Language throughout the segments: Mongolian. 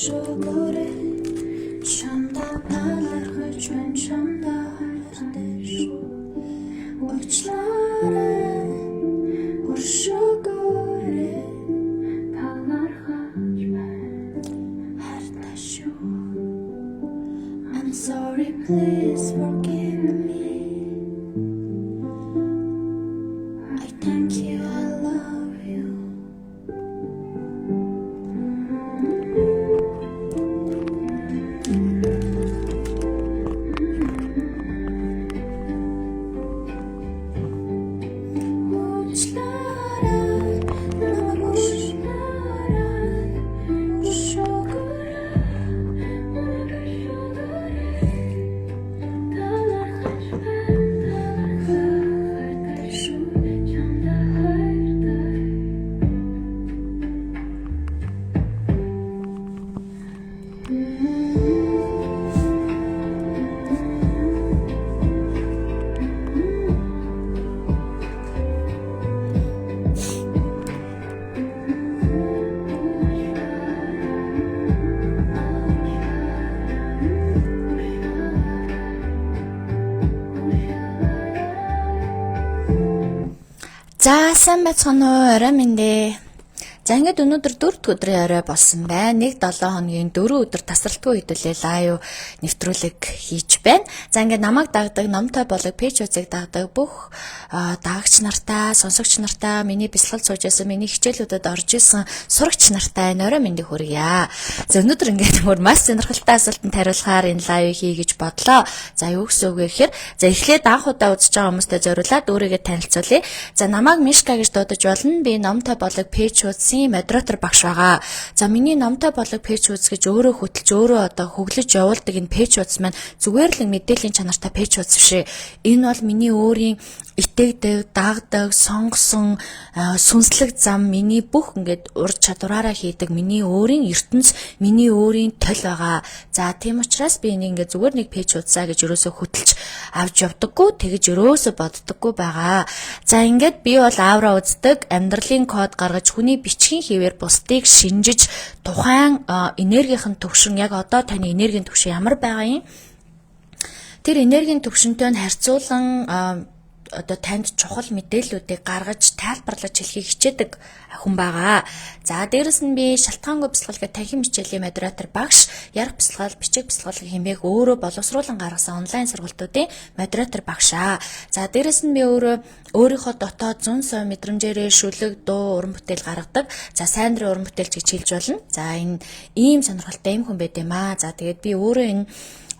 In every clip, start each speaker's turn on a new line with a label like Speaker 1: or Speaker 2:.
Speaker 1: Ушогоре чамда палархаж байна чамда хайртай шүү. Уучлаарай ушогоре палархаж байна хайртай шүү. I'm sorry, please forgive me. I thank you, I love you. За сайн байцгаана уу, орой мэндэ. За ингээд өнөөдөр 4 дахь өдрийн орой болсон байна. 1-7 хоногийн 4 өдөр тасралтгүй хэдүүлээ лайв нэвтрүүлэг хийж байна. За ингээд намайг дагдаг, номтой болог пэйжүүдийг дагдаг бүх дагагч нартай, сонсогч нартай, миний бэлтгэл сууж байсан, миний хичээлүүдэд орж исэн сурагч нартай орой мэндийг хүргье. За өнөөдөр ингээд бүр маш сонирхолтой асуултанд хариулахаар энэ лайв хий гэж бодлоо. За юу гэсэн үг вэ гэхээр, за эхлээд анх удаа үзэж байгаа хүмүүстээ зориулаад өөрийгөө танилцуулъя. За намайг Мишка гэж дуудаж болно. Би номтой болог пэйжүүд модератор багш байгаа. За миний номтой болог пэйж үзгэж өөрөө хөтлж өөрөө одоо хөглөж явуулдаг энэ пэйж үз маань зүгээр л мэдээллийн чанартай пэйж үз бишээ. Энэ бол миний өөрийн итгэдэг, дагдаг, сонгосон, сүнслэг зам, миний бүх ингээд ур чадвараараа хийдэг миний өөрийн ертөнц, миний өөрийн төл байгаа. За тийм учраас би энийг ингээд зүгээр нэг пэйж үзсаа гэж өрөөсөө хөтлж авч явдаггүй, тэгэж өрөөсөө боддоггүй байгаа. За ингээд би бол аавра үздэг, амьдралын код гаргаж хүний бичгийн хэвээр бусдыг шинжиж тухайн энергийн төвшин яг одоо таны энергийн төвшин ямар байгаа юм? Тэр энергийн төвшөнтэй нь харьцуулан одоо танд чухал мэдээллүүдийг гаргаж тайлбарлаж хэлхийг хичээдэг хүн байгаа. За дээрэс нь би шалтгаангүй бэлтгэлгээ танхим хичээлийн модератор багш, ярих бэлтгэл, бичиг бэлтгэл хэмээх өөрөө боловсруулан гаргасан онлайн сургалтуудын модератор багшаа. За дээрэс нь би өөрийнхөө дотоод 100% мэдрэмжээрээ шүлэг, дуу, уран бүтээл гаргадаг. За сайн дурын уран бүтээлч гэж хэлж болно. За энэ ийм сонирхолтой юм хүн байд юм аа. За тэгээд би өөрөө энэ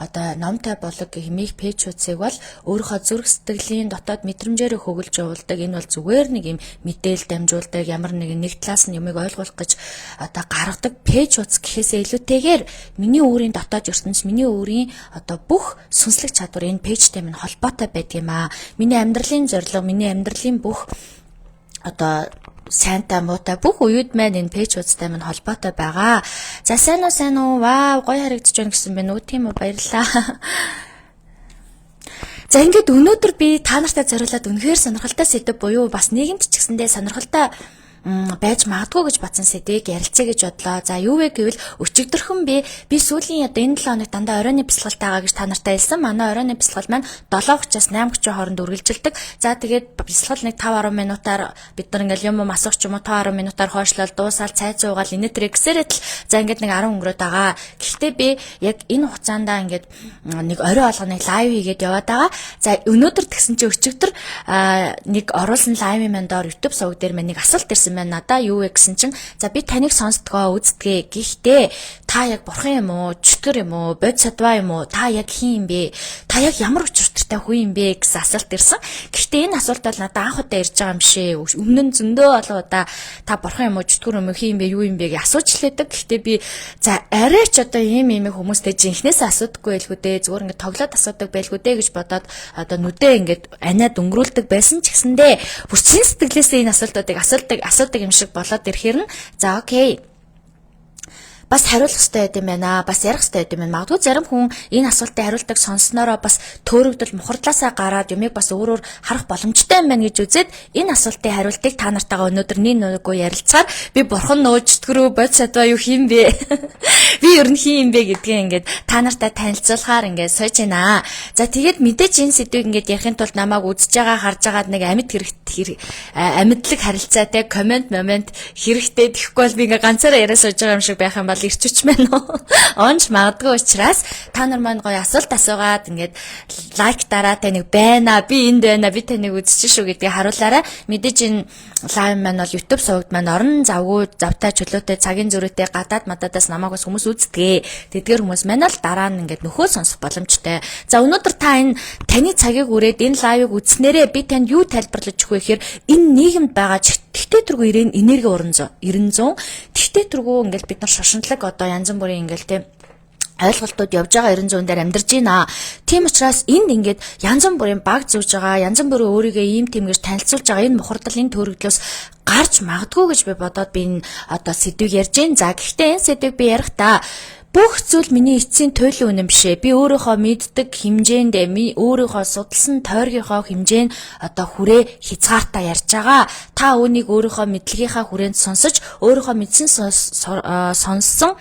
Speaker 1: одоо номтой болог хэмээх пэйжүүдсийг бол өөрийнхөө зүрх сэтгэлийн дотоод мэдрэмжээрээ хөгөлж явуулдаг. Энэ бол зүгээр нэг юм мэдээлэл дамжуулдаг, ямар нэг талаас нь юмыг ойлгуулах гэж одоо гаргадаг пэйжүүдс гэхээсээ илүүтэйгээр миний өөрийн дотоод ертөнц, миний өөрийн одоо бүх сүнслэг чадвар энэ пэйжтэй минь холбоотой байдаг юм аа. Миний амьдралын зорилго, миний амьдралын бүх одоо сайнтай муутай бүх үеуд маань энэ пэйж үзтэй минь холбоотой байгаа. За сайн уу, вау, гоё харагдаж байна гэсэн байна уу? Тийм үү, баярлалаа. За ингээд өнөөдөр би та нартай зориулаад үнэхээр сонирхолтой сэдв буюу бас нийгэмд ч гэсэндээ сонирхолтой байж магадгүй гэж бодсон сэдвийг ярилцъя гэж бодлоо. За юу вэ гэвэл өчигдөрхөн би сүүлийн одоо энэ 7 хоног дандаа оройны бэлтгэлтэй байгаа гэж та нартай хэлсэн. Манай оройны бэлтгэл маань 7:30-аас 8:30 хооронд үргэлжилдэг. За тэгээд бэлтгэл нэг 5-10 минутаар бид нар ингээл юм асуух ч юм уу 5-10 минутаар хойшлол дуусаад цайц уугаал инээтрээ гэсээрээ л за ингээд нэг 10 өнгөрөөд байгаа. Гэхдээ би яг энэ хугацаанд ингээд нэг орой болгоныг лайв хийгээд яваад байгаа. За өнөөдөр тэгсэн чинь өчигдөр нэг оруулсан лайвын маань доор YouTube суваг дээр маань нэг асуулт ирсэн байна. Надаа юу вэ гэсэн чинь за би таныг сонсдгоо үздгээ. Гэхдээ та яг бурхан юм уу, чөтгөр юм уу, бод садва юм уу, та яг хин юм бэ? Та яг ямар учиртай хүн юм бэ гэсэн асуулт ирсэн. Гэхдээ энэ асуулт бол надад анх удаа ирж байгаа юм шээ. Өмнө нь зөндөө олон удаа та бурхан юм уу, чөтгөр юм уу, хин юм бэ, юу юм бэ гэж асууж лээдэг. Гэхдээ би за арай ч одоо ийм хүмүүстэй жинхнээсээ асуудаггүй байлгүй дээ. Зүгээр ингээд тоглоод асуудаг байлгүй дээ гэж бодоод одоо нүдээ ингээд аниад өнгөрүүлдэг байсан ч гэсэндээ бүр чин сэтгэлээсээ энэ асуултуудыг асуудаг юм шиг болоод ирэхээр нь за окей. бас хариулах хэрэгтэй юм байна. Бас ярих хэрэгтэй юм байна. Магадгүй зарим хүн энэ асуултыг хариултыг сонсноороо бас төөрөгдөл мухардлаасаа гараад юмыг бас өөрөөр харах боломжтой юм байна гэж үзээд энэ асуултын хариултыг та нартайгаа өнөөдөр нэг нүгөө ярилцгаар би бурхан нөөжтгөрөө бод садва юу хийм бэ? Би ер нь хин юм бэ гэдгийг ингээд та нартай танилцуулахаар ингээд сууж байна. За тэгээд мэдээж энэ сэдвийг ингээд ярихын тулд намайг үзэж байгаа, харж байгаа нэг амьдлаг харилцаатай момент хэрэгтэй тэгэхгүй бол би ингээд ганцаараа яриа сууж байгаа юм шиг байх юм бол ирчвч мэн үү? Онж магадгүй учраас та нар маань гоё асуулт асуугаад ингээд лайк дараа таныг байна. Би энд байна. Би таныг үзэж шүү гэдгийг харуулаарай. Мэдээж энэ лайв маань бол YouTube сувагд маань орон завтай чөлөөтэй цагийн зөрүүтэй гадаад мададаас намайг бас хүмүүс үздэг. Тэдгээр хүмүүс маань л дараа нь ингээд нөхөө сонсох боломжтой. За өнөөдөр та энэ таны цагийг үрээд энэ лайвыг үзснээрээ би танд юу тайлбарлаж өгөх вэ гэхээр энэ нийгэмд байгаа тэгтээ тэргүй энерги 900 тэгтээ тэргүй ингээд бид нар шошинтлаг одоо янз бүрийн ингээд тийм ойлголтууд явж байгаа 900 дээр амьдарч байна. Тийм учраас энд ингээд янз бүрийн баг зүүж байгаа, янз бүрийн өөрийгөө ийм тийм гэж танилцуулж байгаа энэ мухардал энэ төрөлдлөөс гарч магадгүй гэж би бодоод би энэ одоо сэдвийг ярьж байна. За гэхдээ энэ сэдвийг би ярих та бүх зүйл миний эцсийн туйлын үнэн бишээ. Би өөрийнхөө мэддэг хэмжээнд өөрийнхөө судалсан тойргийнхоо хэмжээнд одоо хүрээ хязгаартаа ярьж байгаа. Та үүнийг өөрийнхөө мэдлэгийнхаа хүрээнд сонсож, өөрийнхөө мэдсэн сонссон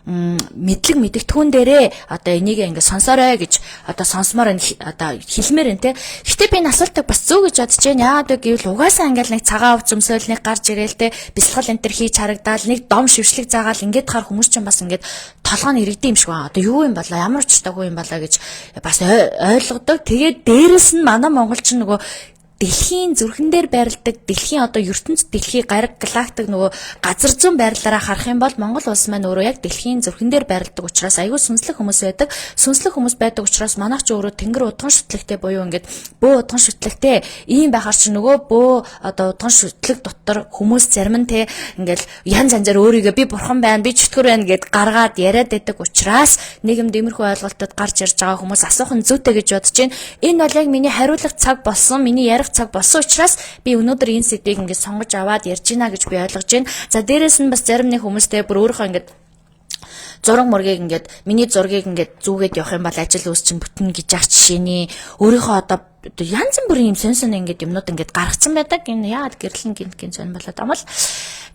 Speaker 1: мэдлэг мэдэгдэхүүн дээрээ одоо энийг ингээд сонсоорой гэж одоо сонсомоор одоо хэлмээр энэ те. Гэтэ би энэ асуултыг бас зөв гэж бодож байна. Яагаад гэвэл угаасаа ингээл нэг цагаан ов зөмсөөлныг гарч ирээл те бясалгал энэ төр хийж харагдаал нэг дом шившлэг заагаал ингээд хаар хүмүүс ч бас ингээд толгой нь иргэдэм юм шиг байна. Одоо юу юм болоо ямар ч таагүй юм болоо гэж бас ойлгодог. Тэгээд дээрэс нь манай монголчин нөгөө дэлхийн зүрхэн дээр байрладаг дэлхийн одоо ертөнц дэлхий гараг галактик нөгөө газар зүүн байрлалаараа харах юм бол Монгол улс маань өөрөө яг дэлхийн зүрхэн дээр байрладаг учраас аюул сүнслэг хүмүүс байдаг. Сүнслэг хүмүүс байдаг учраас манайх ч өөрөө тэнгэр удган шүтлэгтэй буюу ингээд бөө удган шүтлэгтэй ийм байхаар чи нөгөө бөө одоо удган шүтлэг дотор хүмүүс зарим нь те ингээд янз янзаар өөрийгөө би бурхан байна, би чөтгөр байна гэд гаргаад яриад байдаг учраас нийгэмд иймэрхүү ойлголтод гарч ирж байгаа хүмүүс асуух нь зүйтэй гэж бодож байна. Энэ бол яг миний хариулах цаг болсон, миний ярих цаг болсон учраас би өнөөдөр энэ сэдвийг ингээд сонгож аваад ярьж гинэ гэж би ойлгож байна. За дээрэс нь бас зарим нэг хүмүүстэй бүр өөрийнхөө ингээд зураг мөргийг ингээд миний зургийг ингээд зүүгээд явах юм бол ажил үс чинь бүтэн гэж ах жишээний өөрийнхөө одоо янз бүрийн юм сонсон ингээд юмнууд ингээд гаргацсан байдаг. Энэ яагаад гэрлэн гин сонь болоод амал.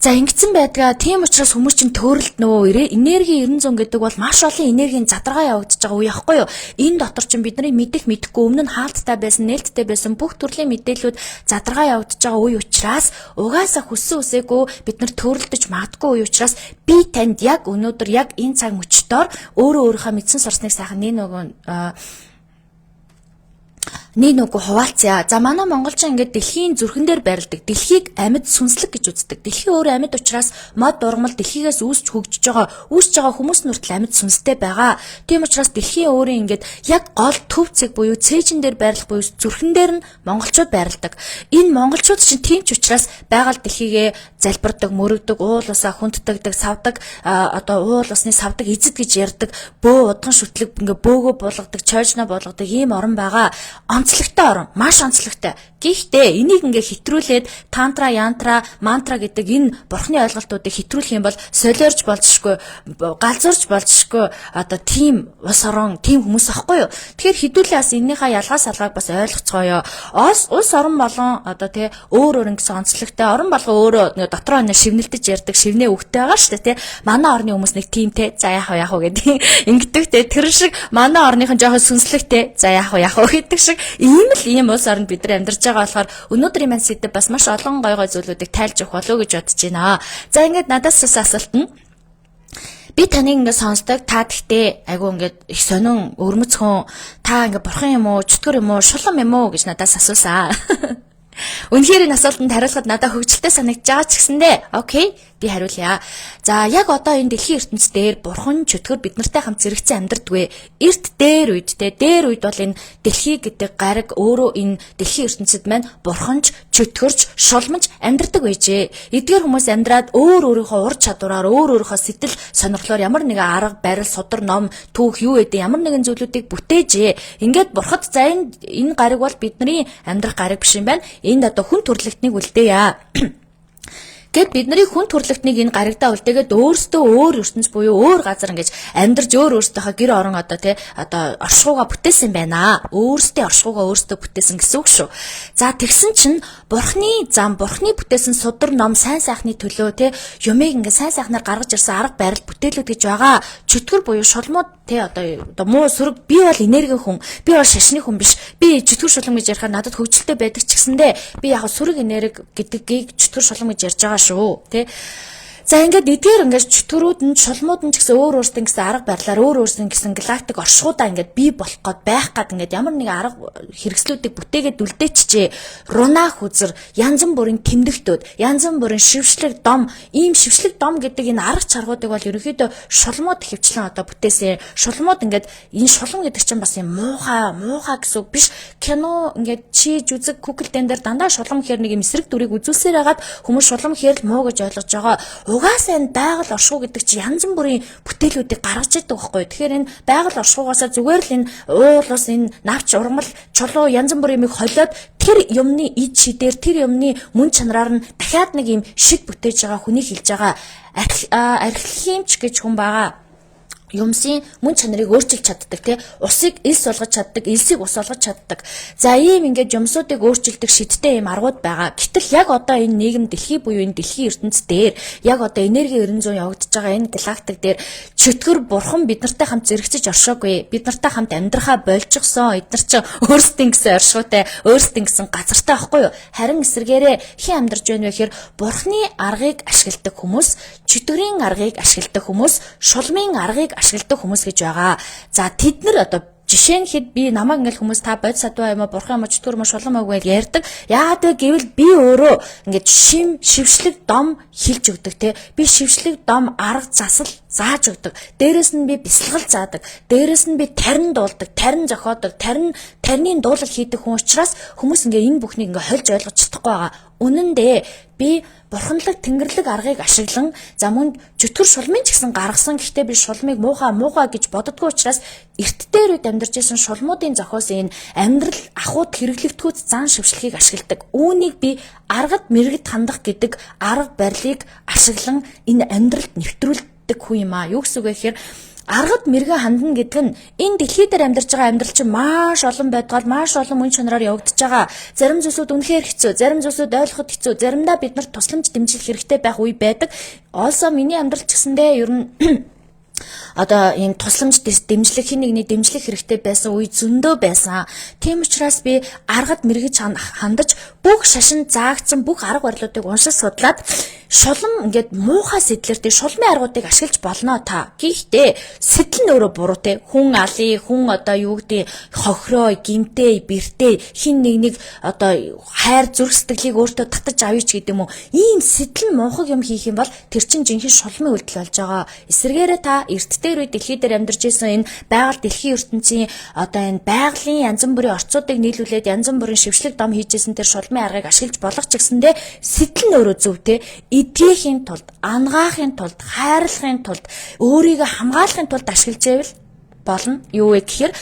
Speaker 1: За ингэсэн байдгаа. Тийм учраас хүмүүс чинь төөрөлд нөгөө энерги 900 гэдэг бол маш олон энергийн задрагаа явагдаж байгаа үе яахгүй юу? Энэ дотор чинь бидний мэдэхгүй өмнө нь хаалттай байсан, нээлттэй байсан бүх төрлийн мэдээллүүд задрагаа явагдаж байгаа үе учраас угаасаа хүссэн үсээгүй бид нар төөрөлдөж магадгүй үе учраас би танд яг өнөөдөр яг энэ цаг мөчтөөр өөрийнхөө мэдсэн сурсныг сайхан нэг нүгөө хуваалцъя. За манай монголчин ингээд дэлхийн зүрхэн дээр байрладаг. Дэлхийг амьд сүнслэг гэж үздэг. Дэлхий өөрөө амьд учраас мод ургамал дэлхийгээс үүсч хөгжиж байгаа хүмүүс нүртэл амьд сүнстэй байгаа. Тийм учраас дэлхийн өөрөө ингээд яг гол төв цэг буюу цээжин дээр байрлах буюу зүрхэн дээр нь монголчууд байрладаг. Энэ монголчууд чинь тийм ч учраас байгаль дэлхийгээ залбирдаг, мөрөгдөг, уул усаа хүнддэгдэг, савдаг, одоо уул усны савдаг эзэд гэж ярьдаг, бөө удган шүтлэг ингээд бөөгөө болгодог, чойжно болгодог ийм орн байгаа. Онцлогтой орон, маш онцлогтой. Гэхдээ энийг ингээ хэтрүүлээд тантра, янтра, мантра гэдэг энэ бурхны ойлголтуудыг хэтрүүлэх юм бол солиорж болжшгүй, галзуурж болжшгүй одоо тийм ус орон, тийм хүмүүс ахгүй юу. Тэгэхээр хэдүүлээ бас энэнийхээ ялгаа салгааг бас ойлгоцгоё. Ус орон болон одоо тий өөр ингэсэн онцлогтой орон болгоо өөрөө дотроо шивнэлдэж ярддаг, шивнээ өгтэй байгаа шүү дээ тий. Манай орны хүмүүс нэг тиймтэй. За яах вэ гэдэг ингэдэг тий. Тэр шиг манай орныхан жоохон сүнслэгтэй. За яах вэ гэдэг шиг ийм улс оронд бид нар амьдарч байгаа болохоор өнөөдрийн маань сэдв бас маш олон гой зүйлүүдийг тайлж өгөх болов уу гэж бодож байна. За ингээд надаас асуулт нь би таныг ингээд сонсдог та гэхдээ айгу ингээд их сонин өрмөцхөн та ингээд бурхан юм уу, чөтгөр юм уу, шулам юм уу гэж надаас асуусан. Үнэхээр энэ асуултанд хариулахад надад хөвгөлтэй санагдаж байгаа ч гэсэндээ окей би хариулъя. За яг одоо энэ дэлхийн ертөнцийн дээр бурхан чөтгөр бид нартай хамт зэрэгцэн амьдардгүй. Эрт дээр үед бол энэ дэлхий гэдэг гариг өөрөө энэ дэлхийн ертөнцид маань бурханч, чөтгөрч, шулмж амьдардаг байжээ. Эдгээр хүмүүс амьдраад өөрийнхөө ур чадвараар өөрийнхөө сэтгэл сонирхлоор ямар нэгэн арга барил, судар, ном, түүх юу гэдэг ямар нэгэн зүйлүүдийг бүтээжээ. Ингээд бурхад за энэ гариг бол бидний амьдрах гариг биш юм байна. Энд одоо хүн төрлөختнийг үлдээе. Гэт бидний хүн төрөлхтнийг энэ гаригдаа үлдээгээд өөрсдөө өөр ертөнц буюу өөр газар ингэж амьдарч өөрөөсдийнхөө гэр орон одоо оршихуйгаа бүтээсэн байна. Өөрсдөө оршихуйгаа өөрсдөө бүтээсэн гэсэн үг шүү. За тэгсэн чинь бурхны зам, бурхны бүтээсэн судар ном сайн сайхны төлөө юмыг ингэ сайн сайхнаар гаргаж ирсэн арга барил бүтээлүүд гэж байгаа. Чөтгөр буюу шулмууд одоо муу сөрөг би бол энерги хүн, би бол шашны хүн биш. Би чөтгөр шулам гэж ярихаар надад хөвгөлтэй байдаг ч гэсэндээ би яг сөрөг энерги гэдгийг чөтгөр шулам гэж ярьж байгаа шүү. За ингээд эдгээр ингээд чөтгөрүүд нь шулмууд нь ч гэсэн өөр өөрсдөө гэсэн арга барилаар өөр өөрсдөө гэсэн галактик оршуудаа ингээд бий болох гээд байх гээд ингээд ямар нэг арга хэрэгслүүдийг бүтээгээд үлдээчихжээ. Рунах үзэр янз бүрийн тэмдэгтүүд, янз бүрийн шившлэг дом, ийм шившлэг дом гэдэг энэ арга чаргуудыг бол ерөнхийдөө шулмууд хөвчлэн одоо бүтээсэн. Шулмууд ингээд энэ шулам гэдэг чинь бас юм муухай гэсэн үг биш. Кино ингээд чийж үзэг Google-дэн дээр дандаа шулам гэхэр нэг юм эсрэг дүрийг үзүүлсээр хагаад хүмүүс шулам гэхэр л муу гэж ойлгож байгаа. Угаасаа энэ байгаль оршихуй гэдэг чинь янз бүрийн бүтээлүүдийг гаргаж идэг байхгүй. Тэгэхээр энэ байгаль оршихуйгаасаа зүгээр л энэ уул ус, энэ навч ургамал, чулуу янз бүрийн юмыг холиод тэр юмны ид шидээр тэр юмны мөн чанараар нь дахиад нэг юм шид бүтээж байгаа хүний хэлж байгаа архилхимч гэж хүн байгаа. Юмсын мөн чанарыг өөрчилж чаддаг усыг элс болгож чаддаг, элсийг ус болгож чаддаг. За ийм ингээд юмсуудыг өөрчилдөг шидтэй ийм аргууд байгаа. Гэтэл яг одоо энэ нийгэм дэлхий буюу энэ дэлхийн ертөнц дээр яг одоо энерги 900 явагдаж байгаа энэ галактик дээр чөтгөр бурхан бид нартай хамт зэрэгцэж оршоогүй. Бид нартай хамт амьдрахаа болчихсон. Эдгээр чинь өөрсдийн гэсэн оршуутай, өөрсдийн гэсэн газартай байхгүй юу? Харин эсэргээрээ хэн амьдарч байна вэ гэхээр бурханы аргыг ашигладаг хүмүүс, чөтгөрийн аргыг ашигладаг хүмүүс, шулмын аргыг ашигладаг хүмүүс гэж байгаа. За тэд нар одоо жишээ нь хэд би намайг ингээл хүмүүс та бод садваа юм а бурхан юм а чөтгөр юм шулам аг гэж ярьдаг. Яагаад вэ гэвэл би өөрөө ингээд шившлэг дом хилж өгдөг би шившлэг дом арга засал зааж өгдөг. Дээрээс нь би бясалгал заадаг. Дээрээс нь би тарин дуулдаг, тарин зохиодог, тарины дуулал хийдэг хүн учраас хүмүүс ингээ энэ бүхнийг ингээ хольж ойлгож чадахгүй байгаа. Үнэн дээ би бурханлаг тэнгэрлэг аргыг ашиглан за мөн чөтгөр шулмын ч гэсэн гаргасан. Гэхдээ би шулмыг муухай гэж боддгоо учраас эрт дээр үед амьдарч исэн шулмуудын зохиос энэ амьдрал ахуйд хэрэглэгдэхүйц зан шившлэгийг ашигладаг. Үүнийг би аргад мэрэгд хандах гэдэг арга барилыг ашиглан энэ амьдралд нэвтрүүлдэг хүн юм а. Юу гэсэн үг вэ гэхээр аргад мэрэгэн хандна гэдэг нь энэ дэлхий дээр амьдарч байгаа амьдрал чинь маш олон байдгаал маш олон мөн чанараар явагдаж байгаа. Зарим зүйлсүүд үнэхээр хэцүү, зарим зүйлсүүд ойлгоход хэцүү, заримдаа бид нарт тусламж дэмжлэг хэрэгтэй байх үе байдаг. Also миний амьдрал ч гэсэндээ ер нь одоо ийм тусламж дэмжлэг хин нэгний дэмжлэг хэрэгтэй байсан үе зөндөө байсан. Тийм учраас би аргад мэрэгж хандаж бүх шашин заагдсан бүх арга барилуудыг уншиж судлаад шулам ингээд муухай сэтлэр шулмын аргуудыг ашиглаж болно та. Гэхдээ сэтэл нь өөрөө буруу хүн алий, хүн одоо юу гэдэг хохироо, гимтэй, бэртэй хин нэг одоо хайр зүрх сэтгэлийг өөртөө татаж авъя ч гэдэг юм уу. Ийм сэтэл муухай юм хийх юм бол тэр чинь жинхэнэ шулмын үйлдэл болж байгаа. Эсвэргээрээ та эрт дээр үе дэлхий дээр амьдарч исэн энэ байгаль дэлхийн ертөнцийн одоо энэ байгалийн янз бүрийн орцуудыг нийлүүлээд янз бүрийн шившлэг дом хийжсэн тэр шулмын аргыг ашиглаж болох ч гэсэндээ сэтэл нь өөрөө зөв эдгэхийн тулд, ангаахын тулд, хайрлахын тулд, өөрийгөө хамгаалахын тулд ашиглаж байвал болно. Юу вэ гэхээр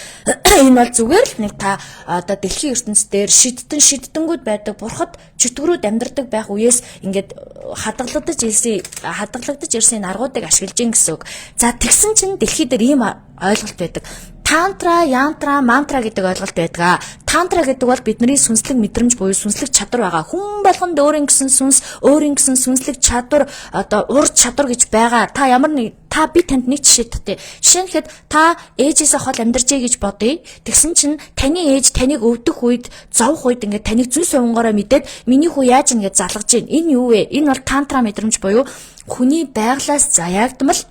Speaker 1: энэ бол зүгээр л нэг та одоо дэлхийн ертөнц дээр шиддэнгүүд байдаг бурхад чөтгөрүүд амьдардаг байх үеэс ингээд хадгалагдаж ирсэн аргуудыг ашиглаж гин гэсэн үг. За тэгсэн чинь дэлхий дээр ийм ойлголт байдаг. Тантра, янтра, мантра гэдэг ойлголт байдаг. Тантра гэдэг бол бидний сүнслэг мэдрэмж буюу сүнслэг чадвар байгаа. Хүн болгонд өөрийн гэсэн сүнс, өөрийн гэсэн сүнслэг чадвар, одоо ур чадвар гэж байгаа. Та би танд нэг жишээ татъя. Жишээ нь хэд та ээжээсээ хол амьдарчээ гэж бодъё. Тэгсэн чинь таны ээж таныг өвдөх үед, зовх үед ингээд таныг зүн сувнгаараа мэдээд миний хүү яаж ингэж залгаж гин. Энэ юу вэ? Энэ бол тантра мэдрэмж буюу хүний байглаас заяагдмал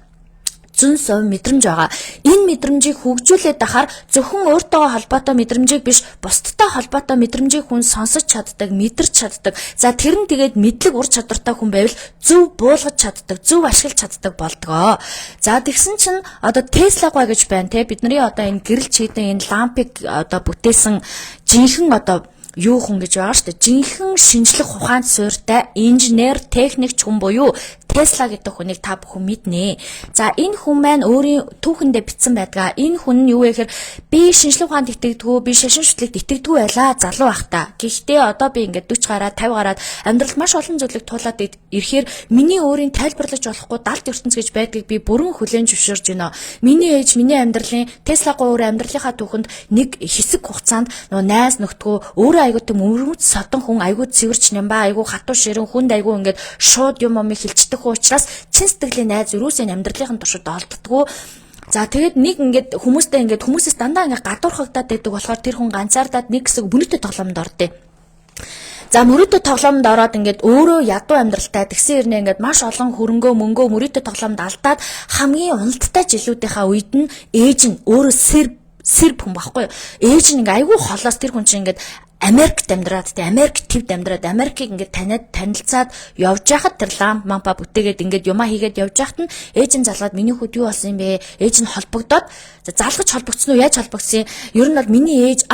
Speaker 1: зүүн сов мэдрэмж байгаа. Энэ мэдрэмжийг хөгжүүлээд ахаар зөвхөн өөртөө холбоотой мэдрэмжийг биш, бусдтай холбоотой мэдрэмжийг хүн сонсож чаддаг, мэдэрч чаддаг. За тэр нь тэгээд мэдлэг ур чадвартай хүн байвал зөв буулгаж чаддаг, зөв ашиглаж чаддаг болдгоо. За тэгсэн чинь одоо Tesla гэж байна те. Бидний одоо энэ гэрэл чийдэн энэ лампыг одоо бүтээсэн жинхэнэ одоо юу хүн гэж байгаа шүү дээ. Жинхэнэ шинжлэх ухаанд суурьтай инженер, техникч хүн буюу Тесла гэдэг хүнийг та бүхэн мэднэ. За энэ хүн маань өөрийн түүхэндээ бичсэн байдгаа. Энэ хүн нь юу вэ гэхээр би шинжлэх ухаанд итгэдэггүй, би шашин шүтлэгт итгэдэггүй байлаа залуу байхдаа. Гэхдээ одоо би ингээд 40 гараад 50 гараад амьдралд маш олон зүйлийг туулаад ирэхээр миний өөрийн тайлбарлаж болохгүй далд ертөнц гэж байдгийг би бүрэн хүлээн зөвшөөрж байна. Миний ээж миний амьдралын Тесла өөр амьдралынхаа түүхэнд нэг хэсэг хугацаанд нөгөө найз нөхдгөө өөрөө айгуу тийм өвөрмөц содон хүн айгуу цэвэрч нямбаа айгуу хатуу ширэн хүнд айгуу ингээд шууд юм хэлчихдэг учраас чин сэтгэлийн найз юусаа амьдралын туршид олддгоо. За тэгээд нэг ингээд хүмүүсээс дандаа ингээд гадуурхагдаад байдаг болохоор тэр хүн ганцаардаад нэг хэсэг мөрөдө тоглоомд ордё. За мөрөдө тоглоомд ороод ингээд өөрөө ядуу амьдралтай тэгсэн хэрнээ ингээд маш олон хөрөнгөө мөнгөө мөрөдө тоглоомд алдаад хамгийн уналттай жилүүдийнхаа үед нь ээж нь өөрөө сэрб хүн байхгүй юу. Ээж нь ингээд айгүй холоос тэр хүн чинь ингээд Америкт амьдраад Америк твд амьдраад Америкийг ингээд танилцаад явж байхад тэр лампа бүтээгээд ингээд юмаа хийгээд явж байхад нь ээж нь залгаад миний хүүд юу болсон юм бэ? Ээж нь холбогдоод залгаж холбогдсон уу? Яаж холбогдсон юм? Ер нь бол миний ээж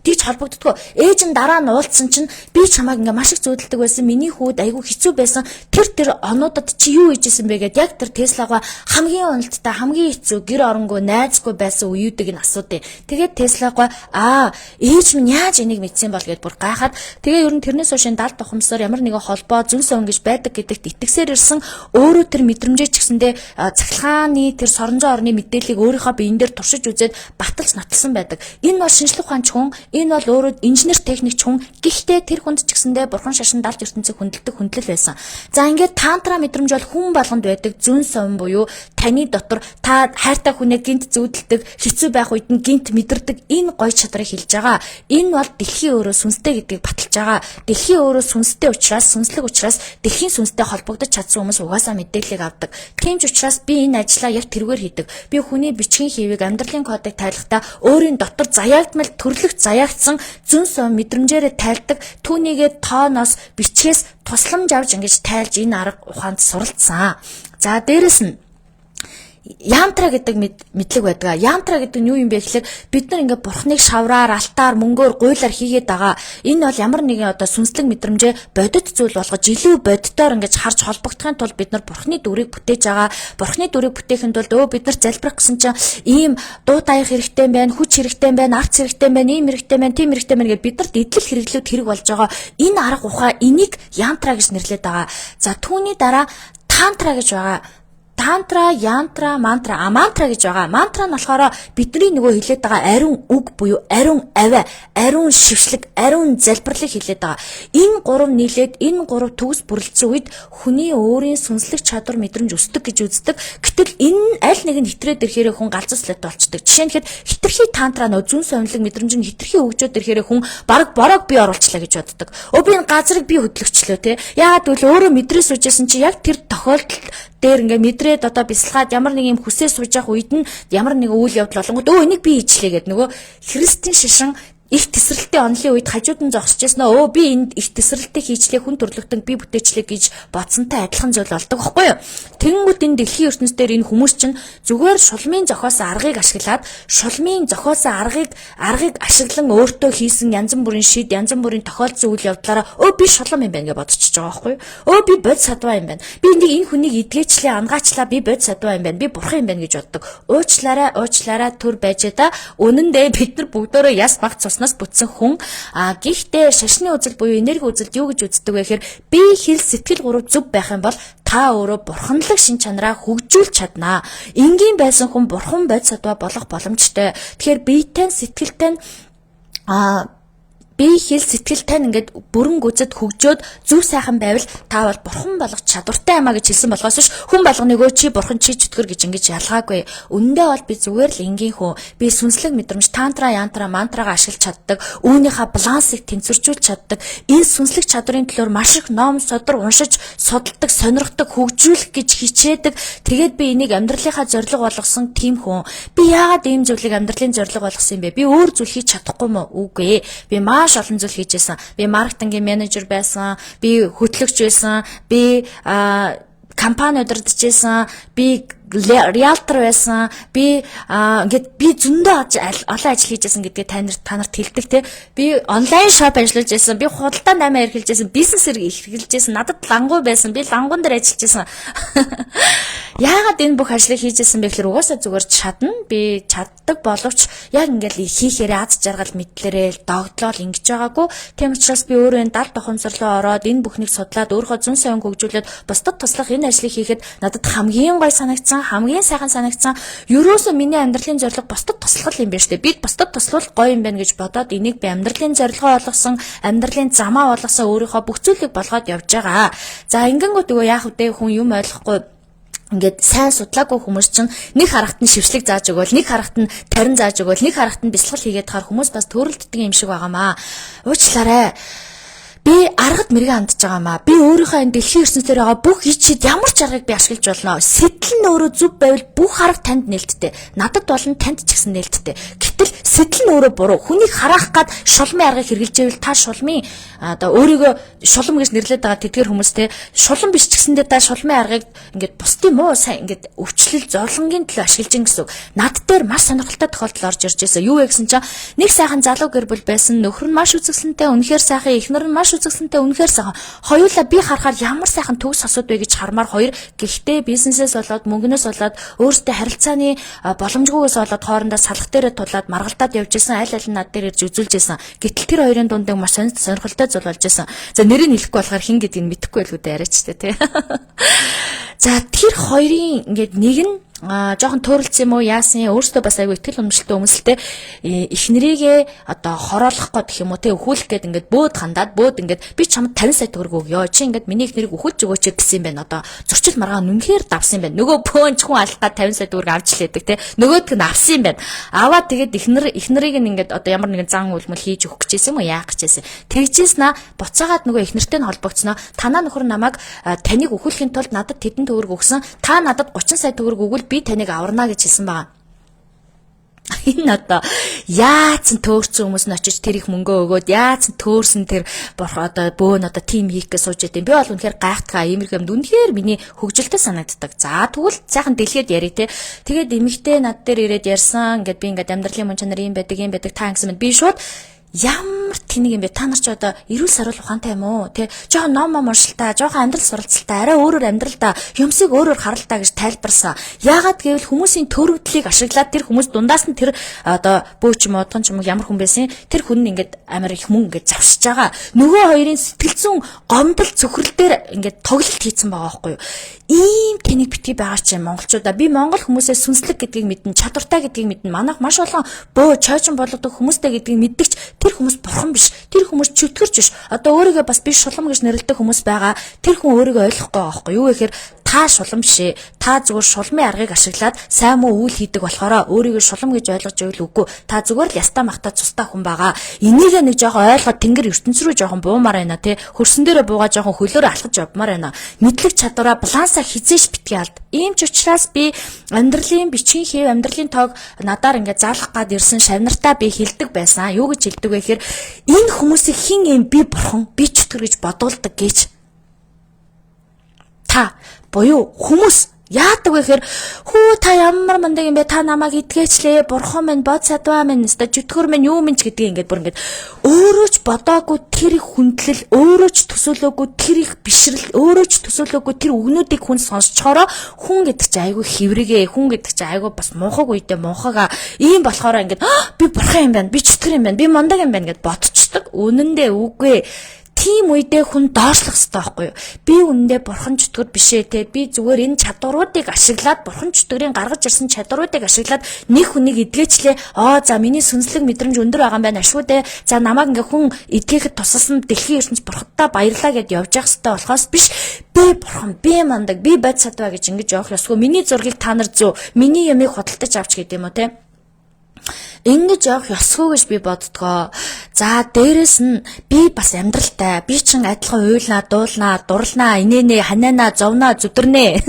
Speaker 1: тийч холбогддгоо. Ээж нь дараа нь уулзсан чинь би чамайг ингээд маш их зөөдөлдөг байсан. Миний хүүд айгүй хэцүү байсан. Тэр онуудад чи юу хийжсэн бэ гэдээ яг тэр Теслага хамгийн уналттай хамгийн хэцүү гэр оронгүй найзгүй байсан үеүүдийг нь асуудیں۔ Тэгээд Теслага ээж минь яаж энийг мэдсэн бол гэдээ бүр гайхаад тэгээ ер нь тэрнээс хойш 70 тухамсаар ямар нэгэн холбоо зүнс өн гэж байдаг гэдэгт итгэсээр ирсэн өөрөө тэр мэдрэмжээ ч гэсэндээ цахилгааны тэр соронзон орны мэдээллийг өөрийнхөө биеийн дээр туршиж үзээд баталж наталсан байдаг. Энэ бол шинжлэх ухаанч хүн, энэ бол өөрөө инженер техникч хүн. Гэхдээ тэр хүнд ч гэсэндээ бурхан шашин далд ертөнцийг хүндэлдэг хүндлэл байсан. За ингээд тантра мэдрэмж бол хүн болгонд байдаг зүнс өн буюу таны дотор та хайртай хүнээ гинт зүүдэлдэг, хэцүү байх үед нь гинт мэдэрдэг энэ гоё чадрыг хэлж байгаа. Энэ бол дэлхийн өөрөө сүнстэй гэдгийг баталж байгаа. Дэлхийн өөрөө сүнстэй учраас, сүнслэг учраас дэлхийн сүнстэй холбогдож чадсан хүмүүс угаасаа мэдээллийг авдаг. Тийм ч учраас би энэ ажлаа яг тэргээр хийдэг. Би хүний бичгийн хэвийг амьдралын кодыг тайлахдаа өөрийн дотор заяагдмал төрлөх заяагдсан зүнс мэдрэмжээрээ тайлдаг. Түүнийгээ тооноос бичгээс тусламж авч ингэж тайлж энэ арга ухаанд суралцсан. За дээрэс нь янтра гэдэг мэдлэг байдаг. Янтра гэдэг нь юу юм бэ гэхээр бид нар ингээд бурхныг шавраар, алтаар, мөнгөөр, гуйлаар хийгээд байгаа. Энэ бол ямар нэгэн сүнслэг мэдрэмжээ бодит зүйл болгож илүү бодитоор ингээд харж холбогдохын тулд бид нар бурхны дүрийг бүтээж байгаа. Бурхны дүрийг бүтээхэд бол бид нар залбирах гэсэн чинь ийм дуу таях хэрэгтэй байна, хүч хэрэгтэй байна, арц хэрэгтэй байна, ийм хэрэгтэй байна, тийм хэрэгтэй байна гэж бид нарт идэл хэрэглүүд хэрэг болж байгаа. Энэ арга ухаан энийг янтра гэж нэрлэдэг байгаа. За түүний дараа тантра гэж байгаа. Тантра, янтра, мантра. Мантра гэж байгаа. Мантра нь болохоор бидний нөгөө хэлээд байгаа ариун үг буюу ариун авиа, ариун шившлэг, ариун залбирлыг хэлээд байгаа. Энэ гурав нийлээд энэ гурав төгс бүрэлдсэн үед хүний өөрийн сүнслэг чадвар мэдрэмж өсдөг гэж үздэг. Гэтэл энэ аль нэг нь хитрээд ирэхээр хүн галзууслаад болчдөг. Жишээ нь хэд хитрхи тантра нөө зүн совнлог мэдрэмж нь хитрхи өгжөөд ирэхээр хүн бараг борог би оруулчлаа гэж боддог. Би энэ газрыг би хөдлөгчлөө те. Яагаад гэвэл өөрөө мэдрээ суужсэн чи яг тэр тохиолдолд дээр ингээ мэдрээд одоо бясалгаад ямар нэг юм хүсээ сууж явах үед нь ямар нэг үйл явдал болонгод энийг би хийчлээ гэдэг нөгөө христийн шашин их тесрэлтийн онлын үед хажууд нь зогсож яснаа би энд их тесрэлтийг хийчлээ хүн төрлөختөнд би бүтээчлээ гэж бодсонтой адилхан зүйл болдог байхгүй юу. Тэгэнгүүт энэ дэлхийн ертөнцийн дээр энэ хүмүүс чинь зүгээр шулмын зохиосон аргыг ашиглаад шулмын зохиосон аргыг ашиглан өөртөө хийсэн янз бүрийн шид янз бүрийн тохиолдсон үйл явдлаараа би шулам юм байна гэж бодчихж байгаа байхгүй юу. Би бод садваа юм байна. Би энийг энэ хүнийг эдгээчлээ ангаачлаа би бод садваа юм байна. Би бурхан юм байна гэж боддог. Уучлаарай төр байж та үнэндээ бид нар бүгдөө яс баг нас бүтсэн хүн гэхдээ шашны үзэл буюу энерги үзэлд юу гэж үздэг вэ гэхээр би хэл сэтгэл гурав зөв байх юм бол та өөрөө бурханлаг шин чанараа хөгжүүлж чаднаа. Энгийн байсан хүн бурхан бод садва болох боломжтой. Тэгэхээр биетэй сэтгэлтэй би хэл сэтгэлтэй ингээд бүрэн гүцэд хөгжөөд зүв сайхан байвал та бол бурхан болгох чадвартай юмаа гэж хэлсэн болгоос ш хүн болгоныг чи бурхан чи чөтгөр гэж ингэж ялгаагүй. Үндэ бол би зүгээр л энгийн хүн. Би сүнслэг мэдрэмж тантра, янтра, мантрага ашиглаж чаддаг. Үүнийхээ балансыг тэнцвэржүүлж чаддаг. Энэ сүнслэг чадрын төлөөр маш их ном, содор уншиж, судалдаг, сонирхдаг, хөгжүүлэх гэж хичээдэг. Тэгээд би энийг амьдралынхаа зорилго болгосон тийм хүн. Би яагаад ийм зүйлийг амьдралын зорилго болгосон юм бэ? Би өөр зүйл хийж чадахгүй мó? Үгүй ээ. Би маш олон зүйл хийжсэн. Би маркетингийн менежер байсан, би хөтлөгч байсан, би компани удирдах байсан, би реалтор байсан. Би ингээд би зөндөө олон ажил хийжсэн гэдгээ та нарт хэлдэг те. Би онлайн шоп ажиллаж байсан. Би худалдаа 8 эрхэлж байсан. Бизнесээр эрхэлж байсан. Надад лангуй байсан. Би лангуун дээр ажиллаж байсан. Яагаад энэ бүх ажлыг хийжсэн бэ гэхээр угаасаа зүгээр чадна. Би чаддаг боловч яг ингээд хийхээрээ аз жаргал мэдлэрээ догдлол ингэж байгаагүй. Тийм учраас би өөрөө энэ далд ухамсарлуу ороод энэ бүхнийг судлаад өөрөө зүүн сайн хөгжүүлээд бусдад туслах энэ ажлыг хийхэд надад хамгийн гой санагдсан, хамгийн сайхан санагдсан. Ерөөсөө миний амьдралын зорилго бусдад туслах юм байна штэ. Бид бусдад туслах гоё юм байна гэж бодоод энийг би амьдралын зорилгоо болгосон, амьдралын замаа болгосон өөрийнхөө бүх зүйлийг болгоод явж байгаа. За ингэнгүүт нөгөө яах вэ хүн юм ойлгохгүй ингээд сайн судлаагүй хүмүүс чинь нэг харахад нь шившлэг зааж өгөөл, нэг харахад нь тарин зааж өгөөл, нэг харахад нь бясалгал хийгээд хахаар хүмүүс бас төрөлддөг юм шиг байгаамаа. Уучлаарай. Би аргад мэрэгэн хандж байгаамаа. Би өөрийнхөө энэ дэлхийн ертөнцийн дээр байгаа бүх ичид ямар ч аргыг би ашиглаж болно. Сэтэл нь өөрөө зөв байвал бүх арга танд нээлттэй. Надад болон танд ч гэсэн нээлттэй. Гэтэл сэтэл нь өөрөө буруу. Хүнийг хараах гад шулмын аргыг хэрэгжилж байвал та шулмын одоо өөрийгөө шулам гэж нэрлэдэг байгаа тэдгэр хүмүүс те шулам биш ч гэсэндээ та шулмын аргыг ингээд бусдын муу сайн ингээд өвчлөл зовлонгийн төлөө ашиглаж ин гэсэн үг. Над дээр маш сонирхолтой тохиолдол орж ирж байсан. Юу вэ гэсэн чинь нэг сайхан залуу гэр бүл байсан. Нөхөр нь маш үзэсгэлэнтэй, үнэхээр сайхан, эхнэр нь маш үзэсгэлэнтэй, үнэхээр сайхан. Хоёулаа би харахаар ямар сайхан төгс асууд вэ гэж хармаар хоёр. Гэхдээ бизнесээс болоод мөнгнөөс болоод өөртөө харилцааны боломжгүйгээс болоод хоорондоо салах дээрээ тулаад маргалтаад явж исэн аль аль нь над дээр ирж үзүүлж исэн. Гэтэл тэр хоёрын дунд маш сонирхолтой зүйл болж исэн. За нэрийг хэлэхгүй болохоор хин гэдгийг нь мэдэхгүй байлгүй дээ арайч тий. За тэр хоёрын ингээд нэг нь жоохон төөрөлцсөн юм уу яасан өөртөө бас айгүй ихтгэл үнэмшилтэй өмсөлтэй эхнэрийгээ одоо хороолох гэх юм уу те өхүүлэх гээд ингээд бөөд хандаад бөөд ингээд би чамд 50 сая төгрөг өгье чи ингээд миний эхнэрийг өхүүлж өгөөч гэсэн юм байна одоо зөрчил маргаа нүнхээр давсан юм байна нөгөө пөөнч хүн алхаад 50 сая төгрөг авч лээдэг те нөгөөдг нь авсан юм байна аваад тэгээд эхнэрийг нь ингээд одоо ямар нэгэн зан үлмэл хийж өгөх гэжсэн юм уу яах гэжсэн тэгжээснаа буцаагаад нөгөө эхнэртэй нь холбогдсноо танаа нөхөр намайг таныг өхүүлэхийн тулд надад тэдэн төгрөг өгсөн та надад 30 сая төгрөг өгвөл би таныг аварна гэж хэлсэн байгаа. Энэ одоо яатсан төөрсөн хүмүүс нь очиж тэр их мөнгөө өгөөд яатсан төөрсөн тэр одоо бөөн одоо тим хийх гэж сууж идэв. Би бол үнэхээр гайхтгаа иймэрхэмд үнэхээр миний хөвгөлтэй санагддаг. За тэгвэл сайхан дэлхийд яри те. Тэгээд эмэгтэй над дээр ирээд ярьсан. Ингээд би ингээд амьдралын мөн чанар юм байдаг та гэсэн мэд би шууд ямар тэнийг юм бэ? Та нар ч одоо эрүүл сарвал ухаантай юм уу? Тэ жоохон ном уншилтаа, жоохон амьдрал суралцалтай, арай өөрөөр амьдралдаа, юмсыг өөрөөр харалтаа гэж тайлбарсан. Яагаад гэвэл хүмүүсийн төрөгдлийг ашиглаад тэр хүмүүс дундаас нь тэр одоо бөөч юм одгон ч юм уу ямар хүн байсан тэр хүн нь ингээд амар их мөнгө ингээд завшиж байгаа. Нөгөө хоёрын сэтгэл зүйн гомдол цөхрөл дээр ингээд тоглолт хийцэн байгаа байхгүй юу? Ийм тэнийг битгий байгаа чинь монголчуудаа би монгол хүмүүсээ сүнслэг гэдгийг мэднэ, чадвартай гэдгийг мэднэ. Манайх маш олон бөө чойчон болгодог хүмүүстэй гэдгийг мэддэгч тэр хүмүүс бурхан биш. Тэр хүмүүс чөтгөрч биш. Одоо өөрийгөө бас биш шулам гэж нэрлэдэг хүмүүс байгаа. Тэр хүн өөрийгөө ойлгохгүй байгаа байхгүй юу гэхээр та шулам бишээ. Та зүгээр шулмын аргыг ашиглаад сайн муу үйл хийдэг болохоор өөрийгөө шулам гэж ойлгож байвал үгүй. Та зүгээр л ястаа махта цустай хүн байгаа. Энийг нэг жоохон ойлгоод тэнгэр ертөнц рүү жоохон буумаар байна те. Хөрсөн дээрээ буугаа жоохон хөлөөрөө алхаж явмаар байна. Мэдлэг чадвараа балансаа хизээш битгий алд. Ийм ч учраас би амьдралын бичгийн хэв амьдралын тоог надаар ингээд заалах гад ирсэн шавнартаа би хилдэг байсан. Юу гэж хилдэг вэ гэхээр энэ хүмүүсийг хин юм би бурхан би чөтгөр гэж бодуулдаг гэж та буюу хүмүүс яадаг вэ гэхээр хүү та ямар мундаг юм бэ та намайг идгээчлээ бурхан минь бод садваа минь өстө чөтгөр минь юу минь ч гэдгийг ингээд бүр ингээд өөрөө ч бодоогүй тэр их хүндлэл өөрөө ч төсөөлөөгүй тэр их бишрэл өөрөө ч төсөөлөөгүй тэр үгнүүдийг хүн сонсчоороо хүн гэдэг чи айгүй хэврэгээ хүн гэдэг чи айгүй бас мунхаг үедээ мунхагаа ийм болохоор ингээд би бурхан юм байна би чөтгөр юм байна би мундаг юм байна гэд бодчихдаг үнэндээ үгүй тийм үедээ хүн доошлох хэрэгтэй байхгүй юу? Би үнэндээ бурхан чөтгөр бишээ те. Би зүгээр энэ чадваруудыг ашиглаад бурхан чөтгөрийн гаргаж ирсэн чадваруудыг ашиглаад нэг хүнийг эдгээчлээ. За миний сүнслэг мэдрэмж өндөр байгаа юм байна шүү дээ. За намайг ингээ хүн эдгээхэд тусалсан дэлхийн ертөнц бурхадтай баярлаа гэд явж явах хэрэгтэй болохоос биш. Би бурхан, би мандаг, би бод садваа гэж ингэж явах ёсгүй. Миний зургийг та нар зөө. Миний ямыг худалдаж авч гэдэг юм уу те. Ингэж явах ёсгүй гэж би боддгоо. За дээрэс нь би бас амьдралтай. Би ч адилхан уйлнаа, дуулнаа, дурлнаа, инээнэ, хананаа, зовноо, зүдэрнэ.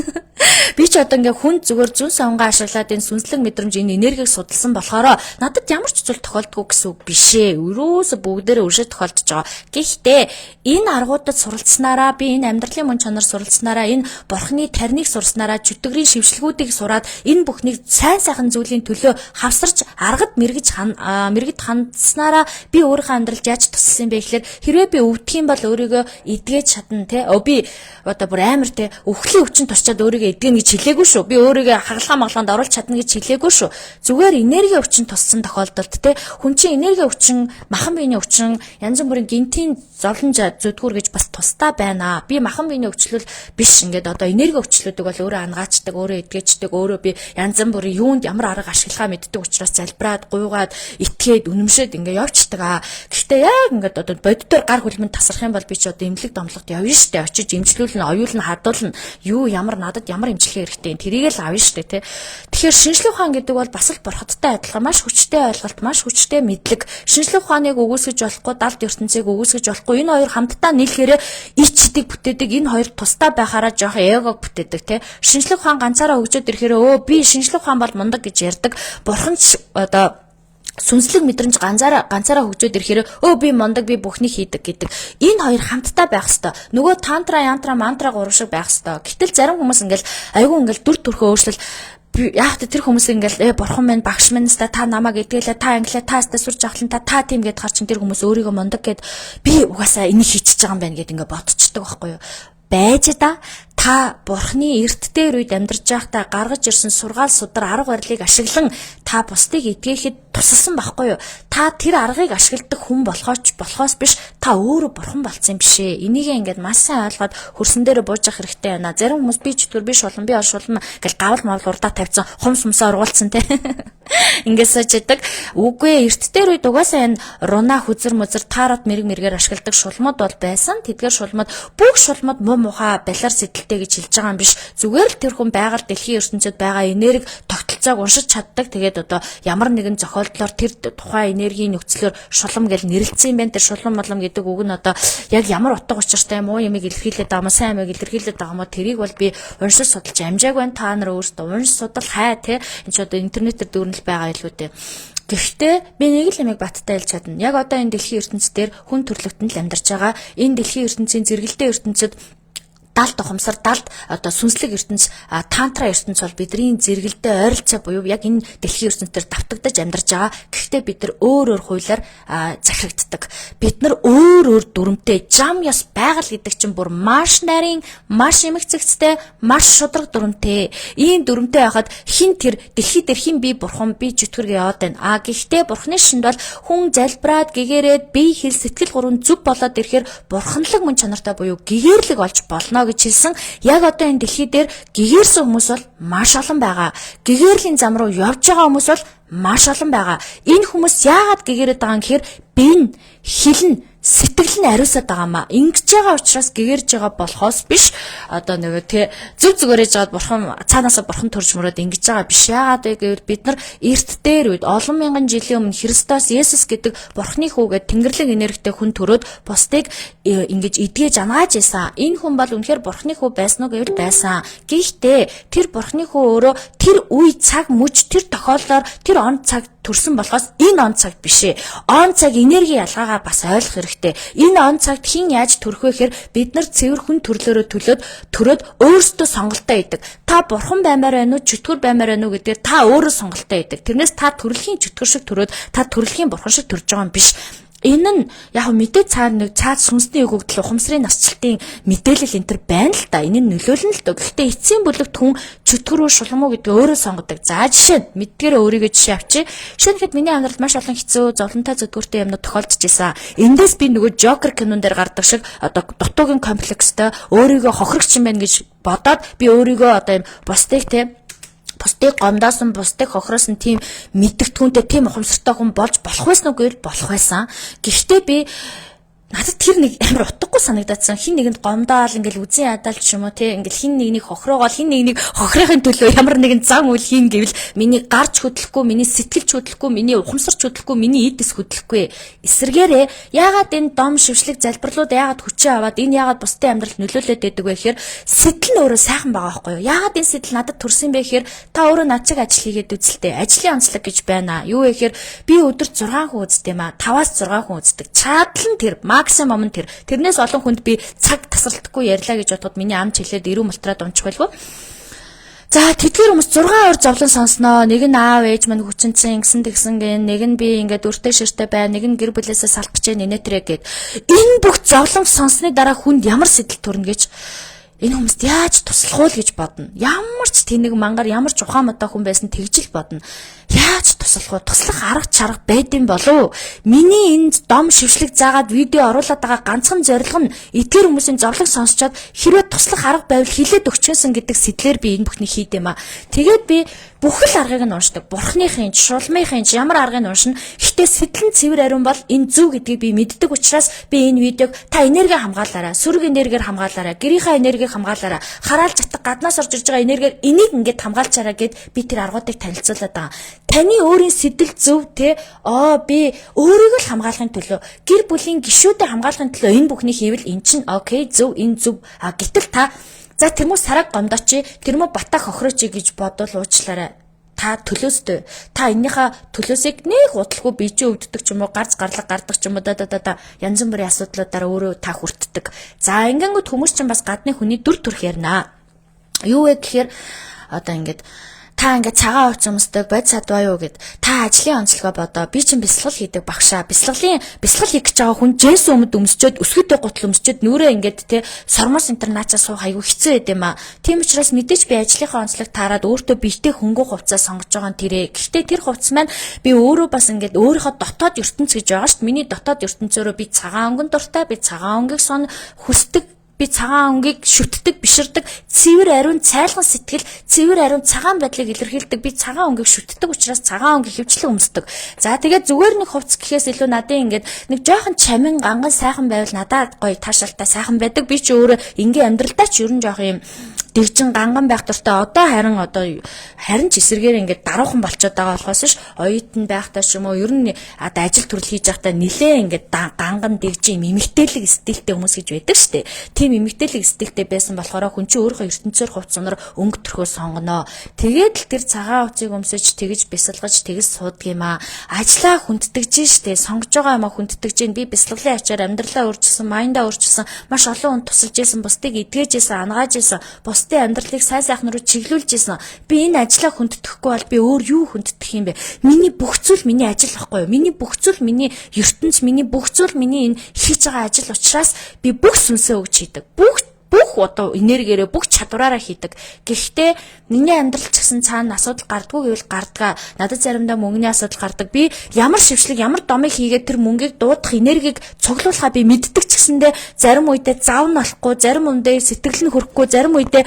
Speaker 1: Би ч одоо ингээ хүн зүгээр зүн сонго ашиглаад энэ сүнслэг мэдрэмж энэ энергийг судалсан болохоор надад ямар ч зүйл тохиолдгүй гэсэн үг биш ээ. Өрөөсө бүгдээрээ өршөө тохиолдож байгаа. Гэхдээ энэ аргуудад суралцсанараа би энэ амьдралын мөн чанар суралцсанараа энэ бурхны тарныг сурснараа чөтгөрийн шившлгүүдийг сураад энэ бүхнийг сайн сайхан зүйлийн төлөө хавсарч аргад мэрэгж хандсанараа би өөрийнхөө амьдралд яаж туссан бэ гэхээр хэрвээ би өвдөх юм бол өөрийгөө эдгэж чадна те. Би одоо бүр амар те өвхлийн өвчин тусчаад өөрийгөө эдгэнэ гэж хэлээгүй шүү. Би өөрийгөө хагалгаа маглаанд оруулж чадна гэж хэлээгүй шүү. Зүгээр энерги өвчин туссан тохиолдолд те хүн чинь энерги өвчин, махан биений өвчин, янз бүрийн гинтийн зовлон зүдгүүр гэж бас тустай байна. Би махан биений өвчлөл биш ингээд одоо энерги өвчлүүдийг бол өөрөө ангаачдаг, өөрөө эдгэждэг, өөрөө би янз бүрийн юунд ямар арга ашиглахаа мэддэг учраас залбираад, гуйгаад, итгээд, үнэмшээд ингээд явчихдаг аа. Гэхдээ яг ингээд одоо боддоор гар хөлмөнд тасрах юм бол би ч одоо эмнэлэг домлогт явна штэ. Очиж эмчлүүлнэ, оюулна, хадуулна. Юу надад ямар эмчилгээ хэрэгтэй тэрийг л авна штэ тий. Тэгэхээр шинжлэх ухаан гэдэг бол бас л бурхадтай адилхан маш хүчтэй ойлголт, маш хүчтэй мэдлэг. Шинжлэх ухааныг өгөөсгөж болохгүй, далд ертөнцийг өгөөсгөж болохгүй. Энэ хоёр хамтдаа нийлэхээр ичдэг бүтээдэг. Энэ хоёр тусдаа байхаараа жоох эгог бүтээдэг тий. Шинжлэх ухаан ганцаараа өгчөөд ирэхээр би шинжлэх ухаан бол мундаг гэж ярьдаг. Бурхан ч одоо сүнслэг мэдрэмж ганцаараа хөгжөөд ирэхээр би мундаг, би бүхнийг хийдэг гэдэг. Энэ хоёр хамтдаа байх хэвээр. Нөгөө тантра, янтра, мантра гурав шиг байх хэвээр. Гэтэл зарим хүмүүс ингээл айгүй ингээл дүр төрхөө өөрчлөл яг тэр хүмүүс ингээл бурхан минь, багш минь та намайг эдгэлээ, та англиа, та сурж авахлан та тийм гэдээ хар чин тэр хүмүүс өөрийгөө мундаг гэд би угаасаа энийг хийчихэж байгаа юм байна гэд ингээ бодчихдог байхгүй юу. Байж та бурхны эрт дээр үед амьдарч байхдаа гаргаж ирсэн сургаал судар арга барилыг ашиглан та бусдыг эдгэхэд тусалсан байхгүй юу? Та тэр аргыг ашигладаг хүн болохоос биш та өөрөө бурхан болсон юм биш ээ. Энийг ингээд маш сайн ойлгоод хөрсөн дээр бууж явах хэрэгтэй байна. Зарим хүмүүс би чөтгөр биш болон би оршуулна гэж гавал мавл урдаа тавьсан хумс мусаа ургуулсан те. Ингээд сочдаг. Үгүй эрт дээр үед угаасаа энэ руна хүзэр мөзөр таарат мэргээр ашигладаг шулмууд бол байсан. Тэдгээр шулмууд бүх шулмууд муу мухаа балар сэтэл гэж хэлж байгаа юм биш. Зүгээр л тэр хүн байгаль дэлхийн ертөнцид байгаа энерги тогтолцоог уншиж чаддаг. Тэгээд одоо ямар нэгэн зохиолдлоор тэр тухайн энергийн нөхцлөөр шулам гэж нэрлэлсэн юм байна. Тэр шулам молом гэдэг үг нь одоо яг ямар утга учиртай муу юмыг илэрхийлээд байгаа юм, сайн юмыг илэрхийлээд байгаа юм. Тэрийг бол би уншиж судалж амжааг байна. Та нар өөрсдөө уншиж судал хай те. Энд ч одоо интернетээр дүүрнэл байгаа илүү дээ. Гэхдээ би нэг л юмыг баттай хэлж чадна. Яг одоо энэ дэлхийн ертөнцийн хүн төрлөختөнд л амьдарч байгаа. Энэ дэлхийн ертөнцийн зэрэгэлдээ ертөнцид далд ухамсар, далд одоо сүнслэг ертөнц, тантра ертөнц бол бидний зэрэгэлдээ ойролцоо буюу яг энэ дэлхийн ертөнцээр давтагдаж амьдарч байгаа. Гэхдээ бид нар өөр хуулиар захирагддаг. Бид нар өөр дүрмтэй жам яс байгаль гэдэг чинь бүр маш нарийн, маш эмгцэгцтэй, маш шудраг дүрмтэй. Ийм дүрмтэй байхад хин тэр дэлхий дээр хин би бурхан, би чөтгөр яваад байна. Гэхдээ бурхны шинд бол хүн залбираад гэгээрээд бие хэл сэтгэл гурван зүв болоод ирэхээр бурханлаг мөн чанартай буюу гэгээрлэг олж болно гэж хэлсэн. Яг одоо энэ дэлхий дээр гэгээрсэн хүмүүс бол маш олон байгаа. Гэгээрлийн зам руу явж байгаа хүмүүс бол маш олон байгаа. Энэ хүмүүс яагаад гэгээрээд байгаа юм гэхээр бие нь хэл нь сэтгэл нь ариусаад байгаа маа. Ингэж байгаа учраас гэгэрж байгаа болохоос биш. Одоо нөгөө тий зүг зүгээр ээж жаад бурхан цаанаасаа бурхан төрж мөрөөд ингэж байгаа биш. Яагаад гэвэл бид нар эрт дээр үед олон мянган жилийн өмнө Христос Есүс гэдэг бурхны хүүгээд тэнгэрлэг энергитэй хүн төрөөд бусдыг ингэж эдгэж анааж исэн. Энэ хүн бол үнэхээр бурхны хүү байсан уу гэвэл байсан. Гэхдээ тэр бурхны хүү өөрөө тэр үе цаг мөч тэр тохиолдолоор тэр он цаг төрсөн болохоос энэ он цагт биш ээ. Он цаг энерги ялгаагаа бас ойлгох хэрэгтэй. Энэ он цагт хэн яаж төрөх вэ гэхээр бид нар цэвэр хүн төрлөөрөө төрөөд өөрсдөө сонголтоо хийдэг. Та бурхан баймаар байна уу, чөтгөр баймаар байна уу гэдгээр та өөрөө сонголтоо хийдэг. Тэрнээс та төрөлхийн чөтгөр шиг төрөөд та төрөлхийн бурхан шиг төрж байгаа юм биш. Энэ нь яг мэдээ цаад сүнсний өгөгдөл ухамсарын насжилтын мэдээлэл энэ төр байна л да. Энэ нь нөлөөлнө л дөө. Гэхдээ эцсийн бүлэгт хүн чөтгөр үү шулам уу гэдгийг өөрөө сонгодог. За жишээ нь мэддгээр өөрийгөө жишээ авчи. Жишээ нь миний амьдралд маш олон хэцүү зовлонтой зүдгүүртэй юмнууд тохиолдож исэн. Эндээс би нөгөө Joker кинон дээр гардаг шиг одоо дутуугийн комплекстэй өөрийгөө хохирогч юм байна гэж бодоод би өөрийгөө одоо юм бусдыг бусдыг гомдоосон, бусдыг хохироосон тийм мэддэгтгүнтэй, тийм ухамсартай хүн болж болох байсан уу гэвэл болох байсан. Гэхдээ би надад тэр нэг амар утгагүй санагдсан. Хин нэгэнд гомдоол ингээл үзэн ядаал ч юм уу те ингээл хин нэгнийг хохроогоол хин нэгнийг хохрохын төлөө ямар нэгэн зам үйл хийн гэвэл миний гарч хөдлөхгүй, миний сэтгэлч хөдлөхгүй, миний ухамсарч хөдлөхгүй, миний эдс хөдлөхгүй. Эсвэргээрээ яагаад энэ дом шившлэг залбирлууд яагаад хүчээ аваад энэ яагаад бусдын амьдралд нөлөөлөд байдаг вэ гэхээр сэтэл нь өөрөө сайхан байгаа байхгүй юу? Яагаад энэ сэтэл надад төрсөн бэ гэхээр та өөрөө над чиг ажил хийгээд үзэлтэй. Ажлын онцлог гэж байна. Юу вэ гэхээр би өдөрт 6 хүн үздэг юм а. 5-аас 6 хүн үздэг. Чадал нь тэр максимум нь тэр. Тэрнээс олон хүнд би цаг тасралтгүй ярьлаа гэж бодоход миний ам чилээд ирүү мултраад унчих байлгүй. За тэдгээр хүмүүс 6 ор зовлон сонсноо. Нэг нь аав ээж мань хүчинцэн ингэсэн тэгсэн гэн, нэг нь би ингээд өртөө ширтэ бай, нэг нь гэр бүлээсээ салах гэж нэнэтрэ гэд. Энэ бүх зовлон сонссны дараа хүнд ямар сэтэл төрнө гэж энэ хүмүүст яаж туслах вэ гэж бодно. Ямар ч тэнэг мангар, ямар ч ухаан мата хүн байсан тэгжил бодно. Яаж туслах вэ? Туслах арга чарга байдсан болов? Миний энэ дом шившлэг заагаад видео оруулаад байгаа ганцхан зорилго нь эдгээр хүмүүсийн зовлон сонсчоод хэрвээ туслах арга байвал хилээд өгчөөсөн гэдэг сэтлэр би энэ бүхнийг хийдэм а. Тэгээд би бүхэл аргыг нь уншдаг. Бурхныхын, шулмынхын ямар аргыг нь уншина. Гэхдээ сэтлэн цэвэр ариун бол энэ зөв гэдгийг би мэддэг учраас би энэ видеог та энерги хамгаалаарай, сүрэг энергиэр хамгаалаарай, гэрийнхаа энергийг хамгаалаарай, хараал жатах гаднаас орж ирж байгаа энергиэр энийг ингээд хамгаалчаарай гэд би тэр аргуудыг танилцуулаад байгаа. Таны өөрийн сэтэл зөв те би өөрийгөө л хамгаалахын төлөө гэр бүлийн гишүүдэд хамгаалахын төлөө энэ бүхнийг хийвэл эн чинь окей зөв энэ зөв гэтэл та за тэрмүү сараг гомдооч тэрмүү батаа хохирооч гэж бодвол уучлаарай. Та төлөөстэй. Та эннийхээ төлөөсийг нэг удалгүй бие өвддөг ч юм уу, гарц гарлаг гардаг ч юм уу, янз бүрийн асуудлуудаараа өөрөө та хүртдэг. За ингэнгүүт хүмүүс чинь бас гадны хүний дүр төрх ярина. Юу вэ гэхээр одоо ингээд та ингээд цагаан ууц өмсдөг бод садваа юу гэд та ажлын онцлогоо бодоо би чинь бясалгал хийдэг багшаа бясалгал хийж байгаа хүн жинс өмд өмсчөөд өсгөдөө гутал өмсчөөд нүрээ ингээд те сормос интернаачаа суух айгу хэцүү байд юм а тийм учраас мэдээж би ажлынхаа онцлог таарад өөртөө бийтэй хөнгөө хувцас сонгож байгаа нь тэрэ гэхдээ тэр хувцас маань би өөрөө бас ингээд өөрийнхөө дотоод ертөнц гэж байгаа шүү дээ миний дотоод ертөнцөөрөө би цагаан өнгөнд дуртай би цагаан өнгийг хүсдэг би цагаан өнгийг шүтдэг, биширдэг, цэвэр ариун цайлган сэтгэл, цэвэр ариун цагаан байдлыг илэрхийлдэг. Би цагаан өнгийг шүтдэг учраас цагаан өнгийг хөвчлэн өмсдөг. За тэгээд зүгээр нэг хувцас гэхээс илүү надын ингээд нэг жоохон чамин ганган сайхан байвал надад гоё таашаалтай сайхан байдаг. Би ч өөрөө ингийн амьдралдаа ч ерөн жоох юм дэгжин ганган байх дуртай харин ч эсэргээр ингээд даруухан болчиход байгаа болохоос ш оюутан байхдаа ч юм уу ер нь одоо ажил төрөл хийж байхдаа нилээ ингээд ганган дэгжин эмэгтэйлэг стилтэй хүмүүс гэж байдаг штэ тийм эмэгтэйлэг стилтэй байсан болохоор хүн чинь өөрийнхөө ертөнцөөр хувцсноор өнгө төрхөө сонгоно тэгээд л тэр цагаан хувцыг өмсөж тэгж бясалгаж тэгж суудаг юм а ажлаа хүндэтгэж штэ сонгож байгаа юм а хүндэтгэж би бясалгалын ачаар амьдралаа өөрчилсөн майндаа өөрчилсөн маш олон хүн тусалж исэн бусдыг эдгэж исэн ангааж исэн бусдын амьдралыг сайн сайхан руу чиглүүлж исэн. Би энэ ажлаа хүндэтгэхгүй бол би өөр юу хүндэтэх юм бэ? Миний бүх зүйл миний ажил байхгүй юу? Миний бүх зүйл миний ертөнц, миний бүх зүйл миний энэ хийж байгаа ажил учраас би бүх сүнсээ өгч хийдэг. Бүх одоо энергиэрээ бүх чадвараараа хийдэг. Гэхдээ миний амьдрал ч гэсэн цаана асуудал гардггүй гэвэл гардгаа. Надад заримдаа мөнгөний асуудал гардаг. Би ямар шившлэг, ямар домыг хийгээд тэр мөнгийг дуудах энергийг цуглуулахаа би мэддэг ч гэсэндээ зарим үедээ зав нь болохгүй, зарим үедээ сэтгэл нь хөрөхгүй, зарим үедээ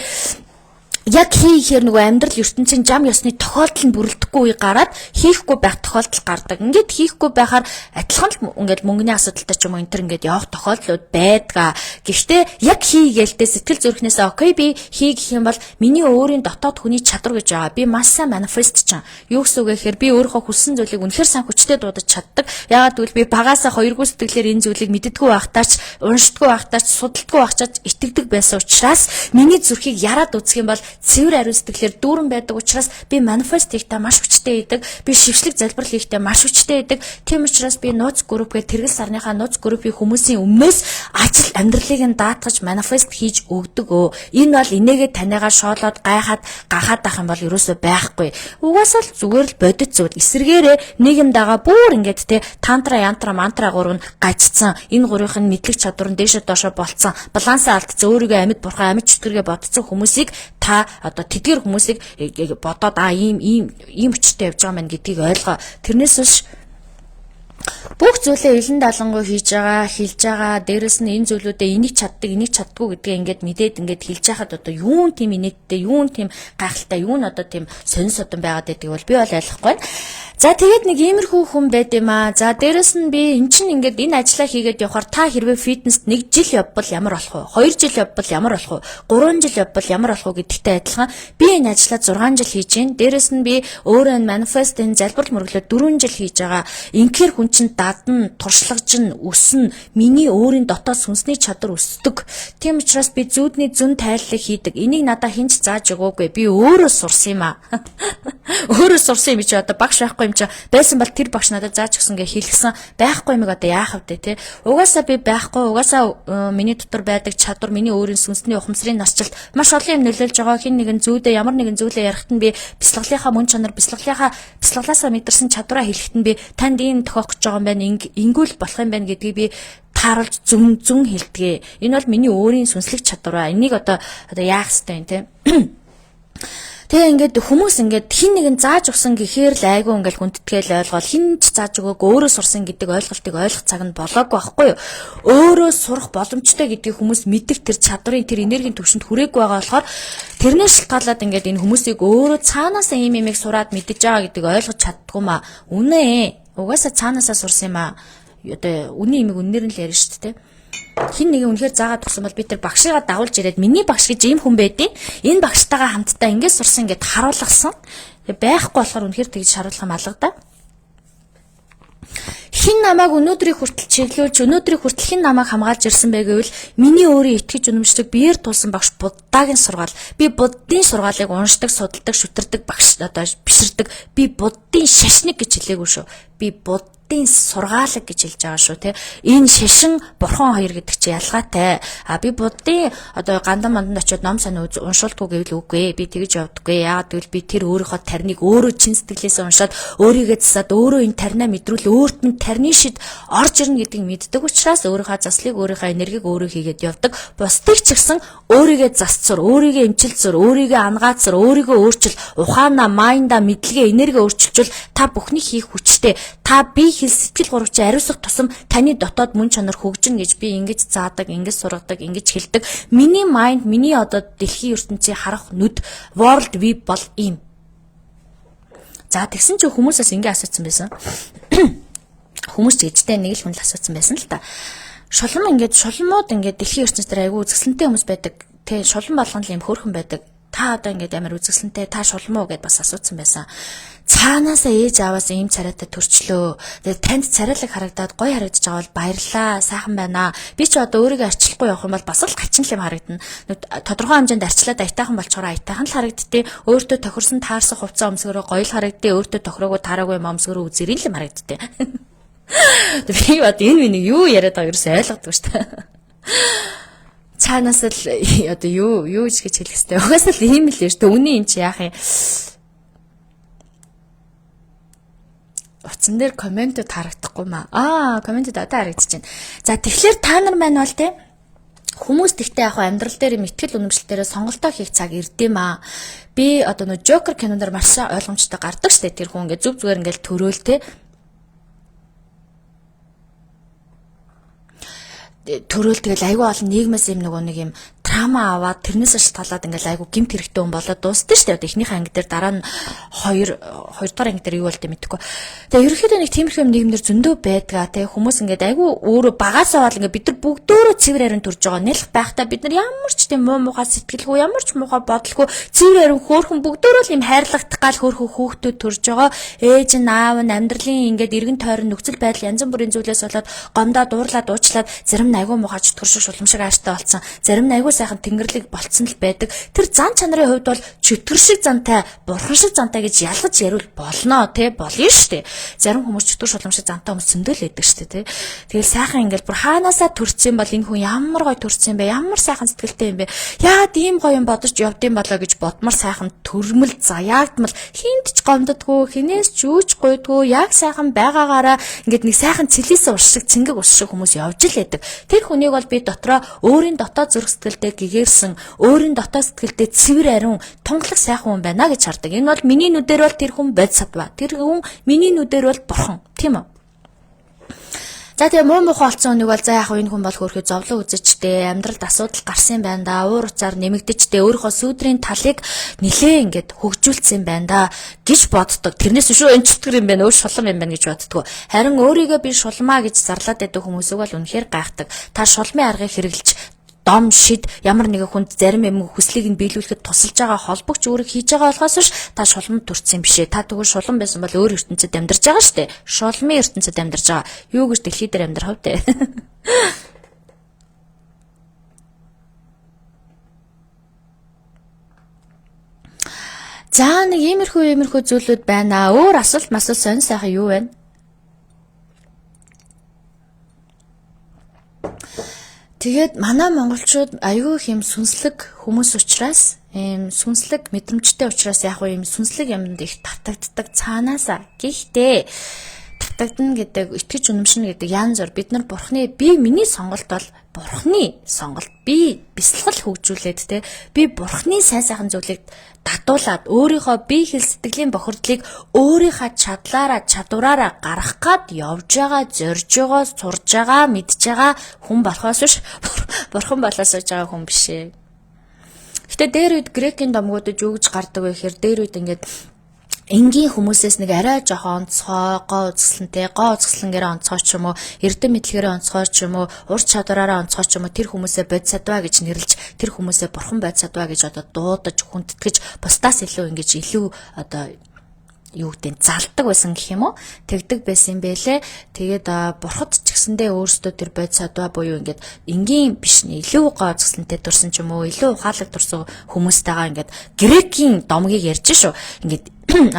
Speaker 1: яг хийхээр нөгөө амьдрал ертөнцийн зам ёсны тохиолдол нь бүрэлдэхгүй гараад хийхгүй байх тохиолдол гардаг. Ингээд хийхгүй байхаар адилхан л ингээд мөнгөний асуудалтай ч юм уу энэ төр ингээд явах тохиолдлууд байдаг. Гэхдээ яг хийгээлтэй сэтгэл зүрхнээсээ окей би хий гэх юм бол миний өөрийн дотоод хүний чадвар гэж байгаа. Би маш сайн манифест чинь. Юу гэсэн үг гэхээр би өөрийнхөө хүссэн зүйлийг үнэхээр сайн хүчтэй дуудаж чаддаг. Яагаад гэвэл би багаасаа хоёргүй сэтгэлээр энэ зүйлийг мэддэггүй байхдаач, уншдаггүй байхдаач, судалдаггүй байхдаач итгэдэг байсан учраас миний зүрхийг яраад үзэх юм бол цэвэр ариун сэтгэлээр дүүрэн байдаг учраас би манифест хийхдээ маш хүчтэй байдаг. Би шившлэг залбирал хийхдээ маш хүчтэй байдаг. Тийм учраас би нууц групп гэх тэргэл сарныхаа нууц группийн хүмүүсийн өмнөөс ажил амьдралыг нь даатгаж манифест хийж өгдөг өө. Энэ бол инээгээ таниагаа шоолоод гайхаад гахаад ах юм бол ерөөсөө байхгүй. Угаасаа л зүгээр л бодит зүйл. Эсвэргээрээ нийгэмд байгаа бүр ингээд те тантра, янтра, мантра гурав нь гажцсан. Энэ гурвынх нь мэдлэг чадвар нь дээшээ доошоо болцсон. Балансаа алдсан. Өөрийгөө амьд бурхан амьд чөтгөргөө бодцсон хүмүүсийг та одоо тэдгээр хүмүүсийг бодоод ийм өчтэй явж байгаа мэн гэдгийг ойлгоо. Тэрнээс биш бүх зүйлээ илэн далангуй хийж байгаа, хэлж байгаа, дээрэс нь энэ зүйлүүдээ энийг чаддаг, энийг чаддгүй гэдгээ ингээд мэдээд ингээд хэлж яхад одоо юун тийм инээдтэй, юун тийм гайхалтай, юун одоо тийм сонир содон байгаад байдгийг бол би бол ойлгохгүй. За тэгээд нэг иймэрхүү хүн байд юм аа. За дээрэс нь би эн чинь ингээд энэ ажлаа хийгээд явахаар та хэрвээ фитнест 1 жил явбал ямар болох вэ? 2 жил явбал ямар болох вэ? 3 жил явбал ямар болох вэ гэдэгтэй адилхан би энэ ажлаа 6 жил хийж гин. Дээрэс нь би өөрөө манифест энэ залбирал мөрөглөө 4 жил хийж байгаа. Инхээр хүн чинь дадна, туршлагажна, өснө. Миний өөрийн дотоод сүнсний чадвар өсдөг. Тийм учраас би зүүдний зүүн тайллыг хийдэг. Энийг надад хинч зааж өгөөгүй. Би өөрөө сурсан юм аа. Өөрөө сурсан юм чи одоо багш байхгүй юм чи байсан бол тэр багш надад зааж өгсөн гэж хэлсэн. Байхгүй юмыг одоо яах вэ те? Угаасаа би байхгүй. Угаасаа миний дотор байдаг чадвар, миний өөрийн сүнсний ухамсарын нарчилт маш олон юм нөлөөлж байгаа. Хин нэгэн зүйдээ ямар нэгэн зүйлээ ярихт нь би бяцлаглынхаа мөн чанар, бяцлаглаасаа мэдэрсэн чадвараа хэлэхэд нь би танд ийм тохиох гэж байгаа юм байна. Ингүүл болох юм байна гэдгийг би тааруулж зүн хэлдэг. Энэ бол миний өөрийн сүнслэг чадвар. Энийг одоо яах ёстой юм те? Тэгээ ингээд хүмүүс ингээд хин нэгэн зааж өгсөн гэхээр л айгүй ингээд хүндэтгээл ойлгоод хин ч зааж өгөөг өөрөө сурсан гэдэг ойлголтыг ойлгох цаг нь болоогүй байхгүй юу. Өөрөө сурах боломжтой гэдгийг хүмүүс мэддэг, тэр чадварын, тэр энергийн түвшинд хүрээгүй байгаа болохоор тэрнээс шалтгаалаад ингээд энэ хүмүүсийг өөрөө цаанаасаа ийм юмыг сураад мэдэж байгаа гэдгийг ойлгож чаддгүй маа. Үнэ. Угаасаа цаанаасаа сурсан юм аа. Одоо үний юмыг үнээр нь л ярьж шүү дээ. Хин нэгэн үнэхээр заагаад өгсөн бол би тэр багшигаа дагуулж ирээд миний багш гэж ийм хүн байдیں۔ Энэ багштайгаа хамтдаа ингэж сурсан гэд харуулгасан. Тэгээ байхгүй болохоор үнэхээр тэгж харуулах юм алга да. Хин намайг өнөөдрийг хүртэл чиглүүлж, өнөөдрийг хүртэл хин намайг хамгаалж ирсэн бэ гэвэл миний өөрийн итгэж үнэмшдэг биеэр тулсан багш Буддагийн сургаал. Би Буддын сургаалыг уншдаг, судалдаг, шүтэрдэг багш одоо биширдэг. Би Буддын шашныг гэж хэлээгүй шүү. Би Буддын сургаалаг гэж хэлж байгаа шүү те. Энэ шашин бурхан хоёр гэдэг чи ялгаатай. Би Буддын одоо гандан манданд очиод ном сонь уншуулдаггүй гэвэл үгүй. Би тэгж явдаггүй. Яагаад гэвэл би тэр өөрийнхөө тарныг өөрөө чин сэтгэлээсээ уншаад өөрийгөө засаад өөрөө энэ тарнаа мэдрүүл өөрт нь тарны шид орж ирнэ гэдгийг мэддэг учраас өөрийнхөө заслыг, өөрийнхөө энергийг өөрөө хийгээд явдаг. Бусдыг ч гэсэн өөрийгөө засцур, өөрийгөө эмчилзур, өөрийгөө ангаацур, өөрийгөө өөрчил, ухаанаа, майнда, мэдлэгээ, энерги өөрчилжүүл та бүхний хийх хүчтэй. Та би хэл сэтгэл гурвч ариусгах тусам таны дотоод мөн чанар хөгжин гэж би ингэж заадаг, ингэж сургадаг, ингэж хэлдэг. Миний майнд, миний одоо дэлхийн ертөнцийг харах нүд world view бол ийм. За тэгсэн чи хүмүүсээс ингэ асуусан байсан. Хүмүүс ч гэжтэй нэг л хүн л асуусан байсан л та. Шулмууд ингээд дэлхийн ертөнцийн дээр айгүй үзэсгэлэнтэй хүмүүс байдаг. Тэ шулан болгоно л юм хөөрхөн байдаг. Та одоо ингээд амар үзэсгэлэнтэй, та шулмуу гэд бас асуусан байсан. Цаанаасаа ээж аваас ийм царайтай төрчлөө. Тэгээд танд царайлаг харагдаад гоё харагдаж байгаа бол баярлаа, сайхан байна. Би ч одоо өөрийгөө арчлахгүй явах юм бол бас л хачин л юм харагдана. Тодорхой хэмжээнд арчлаад аятайхан болчоор аятайхан л харагдтыг. Өөртөө тохирсон таарсан хувцас өмсгөрөө гоё л харагдтыг. Өөртөө тохироогүй таараагүй юм өмсгөрөө үзэрийн л юм харагдтыг. Би бод энэ миний юу яриад байгааг ерөөсөй ойлгодгүй шүү дээ. Цаанаас л одоо юу ч гэж хэлэх хэрэгтэй. Угаасаа л ийм л шүү дээ. Үний юм чи яах юм? Утсан дээр комментууд харагдахгүй маа. Комментууд одоо харагдаж байна. За тэгэхээр та нар маань бол те хүмүүс тэгтээ яг амьдрал дээр мэтгэл үнэмшилтээрээ сонголтоо хийх цаг ирдэм аа. Би одоо нөө Joker киноноор маш ойлгомжтой гардаг штэ тэр хүн ингээ зүг зүгээр ингээл төрөөл те төрөөл тэгэл айгүй олон нийгмээс юм нэг юм трама аваад тэрнээс шалтгаалаад ингээл айгүй гэмт хэрэгтэй хүн болоод дуусна шүү дээ. Одоо эхнийхээ анги дээр дараа нь хоёр дахь анги дээр юу болтой мэдэхгүй. Тэгээ ерөнхийдөө нэг тиймэрхүү нийгэмдэр зөндөө байдгаа те хүмүүс ингээд айгүй өөрөө багаасаа бол ингээд бид нар бүгдөө цэвэр харин төрж байгаа. Нэлх байхдаа бид нар ямар ч тийм муу мухай сэтгэлгүй, ямар ч мухай бодлого цэвэр харин хөөхөн бүгдөө л юм хайрлагдах гал хөөхөн хүүхдүүд төрж байгаа. Ээж нь аав нь амьдралын ингээд эргэн тойрон нөхцөл байдал янз бүрийн зүйлээс болоод гомдоо дуурлаад уучлаад зарим нь айгүй мухай чөтгөр шиг шулам шиг ааштай болсон. Зарим нь айгүй сайхан тэнгэрлэг болцсон л байдаг. Тэр зан чанарын хувьд бол чөтгөр шиг зантай, бурхан шиг зантай гэж ялгаж яривал болно те болно шүү дээ. Зарим хүмүүс чөтгөр шулам шиг зантай хүмүүс зөндөл байдаг шүү дээ те. Тэгэл сайхан ингээл бүр хаанаасаа төрсөн бол энэ хүн ямар гоё төрсөн бэ? Ямар сайхан сэтгэлтэй юм бэ? Яагаад ийм гоё юм бодож явдсан болоо гэж бодмар сайхан төрмөл заяагдмал хинт ч гомддгүй, хинээс ч юуч гуйдгүй, яг сайхан байгаагаараа ингээд нэг сайхан цэлээсээ уршиг, цэнгэг уршиг хүмүүс явж л байдаг. Тэр хүнийг бол би дотроо өөрийн дотоод зүрх сэтгэлдээ гэгэрсэн, өөрийн дотоод сэтгэлдээ цэвэр ариун, тунгалаг сайхан хүн байна гэж хардаг. Энэ бол миний нүдээр бол тэр хүн бодисад ба. Тэр хүн миний нүдээр бол бурхан. Тийм үү? За тэгээ муу муухай олцсон хүнийг бол за яг энэ хүн бол хөөрхөө зовлон үзэжтэй амьдралд асуудал гарсан юм байна да. Уур уцаар нэмэгдэжтэй өөрийнхөө сүүдрийн талыг нилээ ингээд хөгжүүлсэн юм байна да гэж боддог. Тэрнээс шүү энэ чөтгөр юм байна, өөр шулам юм байна гэж боддгоо. Харин өөрийгөө би шулмаа гэж зарлаад байдаг хүмүүсийг бол үнэхээр гайхдаг. Та шулмын аргыг хэрэглэж дом шид ямар нэгэн хүнд зарим юм хүслийг нь биелүүлэхэд тусалж байгаа холбогч өөрийг хийж байгаа болохоос ш та шулманд төрсэн биш ээ. Та тэгвэл шулан байсан бол өөр ертөнцид амьдарч байгаа штэ. Шулмын ертөнцид амьдарч байгаа. Юу гэж дэлхий дээр амьдрах вэ? За нэг иймэрхүү зүйлүүд байна. Өөр асуулт сонь сайхан юу вэ? Тэгээд манай монголчууд аюу их юм сүнслэг хүмүүс учраас сүнслэг мэдрэмжтэй учраас яг юм сүнслэг юмд их татагддаг цаанаасаа. Гэхдээ татагдана гэдэг итгэж үнэмшнэ гэдэг янз бүр бид нар бурхны миний сонголт бол бурхны сонголт би бясалгал хөгжүүлээд те би бурхны сайн сайхан зүйлийг дадуулаад өөрийнхөө бие хэл сэтгэлийн бохирдлыг өөрийнхөө чадвараараа гаргах гад явж байгаа, зорж байгаа, сурж байгаа, мэдж байгаа хүн болохоос биш бурхан болоос байгаа хүн биш ээ. Гэтэ дээр үед грекийн домгуудад юу гэж гардаг вэ гэхээр дээр үед ингээд энгийн хүмүүсээс нэг арай жоохон онцгой, гоо үзэсгэлэнгээр онцгой ч юм уу, эрдэм мэдлэгээрээ онцгой ч юм уу, ур чадвараараа онцгой ч юм уу тэр хүмүүсээ бодисадва гэж нэрлэж тэр хүмүүсээ бурхан бодисадва гэж одоо дуудаж хүндэтгэж бусдаас илүү одоо юу гэдэг залдаг байсан гэх юм уу тэгдэг байсан юм бэлээ. Тэгээд бурхад ч гэсэндээ өөрсдөө тэр бодисадва буюу ингээд энгийн биш нэ илүү гоо үзэсгэлэнтэй төрсэн ч юм уу, илүү ухаалаг төрсэн хүмүүстэйгээ ингээд грекийн домгийг ярьж шүү. Ингээд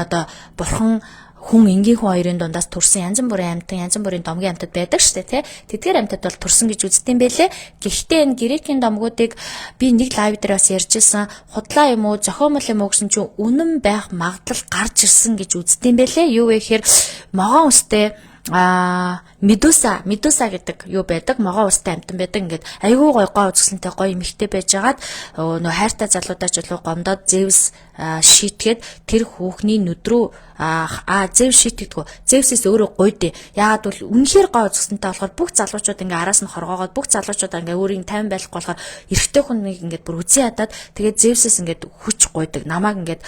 Speaker 1: одоо бурхан хүн энгийн хүн хоёрын дундаас төрсэн янз бүрийн домгийн амьтад байдаг штэ тий. Тэдгээр амьтад бол төрсэн гэж үздэг юм бэлээ. Гэхдээ энэ грекийн домгуудыг би нэг лайв дээр бас ярьжсэн худлаа юм уу зохиомол юм уу гэсэн чинь үнэн байх магадлал гарч ирсэн гэж үздэг юм бэлээ. Юу вэ гэхээр могоон үстэй Медуса гэдэг юу байдаг могоо устай амтан байдаг ингээд айгүй гой гоо үзэсгэлэнтэй гоё эмэгтэй байжгаад нөө хайртай залуудаач болов гомдоод Зевс шийтгээд тэр хүүхний нүд рүү Зевс шийтгдэггүй Зевсээс өөрөө гойд. Яагаад бол үнэхээр гоо үзэсгэлэнтэй болохоор бүх залуучууд ингээ араас нь хоргоогоод бүх залуучууд ингээ өөрийн тайван байхгүй болохоор эрэгтэй хүнийг ингээд бүр үзий ядаад тэгээд Зевсээс ингээд хүч гойдог намааг ингээд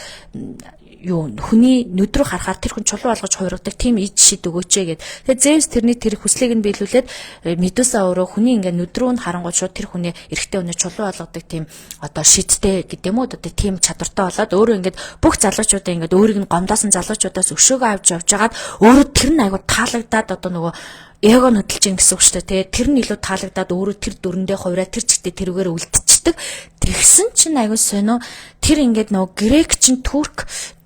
Speaker 1: хүний нүд рүү харахаар тэр хүн чулуу болгож хувиргадаг тийм ид шид өгөөч гэд. Тэгээд Зевс тэрний тэр хүслийг нь биелүүлээд Медуса өөрөө хүний ингээ нүд рүү нь харангуй шууд тэр хүний эрэгтэй өнөө чулуу болгодог тийм одоо шидтэй гэдэг юм уу одоо тийм чадвартай болоод өөрөө ингээд бүх залуучуудаа ингээд өөрийг нь гомдоосон залуучуудаас өшөөгөө авч явжгаад өөрөө тэр нь айгу таалагдаад одоо нөгөө эго нь хөдөлж ин гэсэн үг шүү дээ. Тэр нь илүү таалагдаад өөрөө тэр дүрэндээ хувраа тэр чигтээ тэрүүгээр үлдчихдэг. Тэгсэн чинь айгу сонио тэр ингээд нөгөө грек чин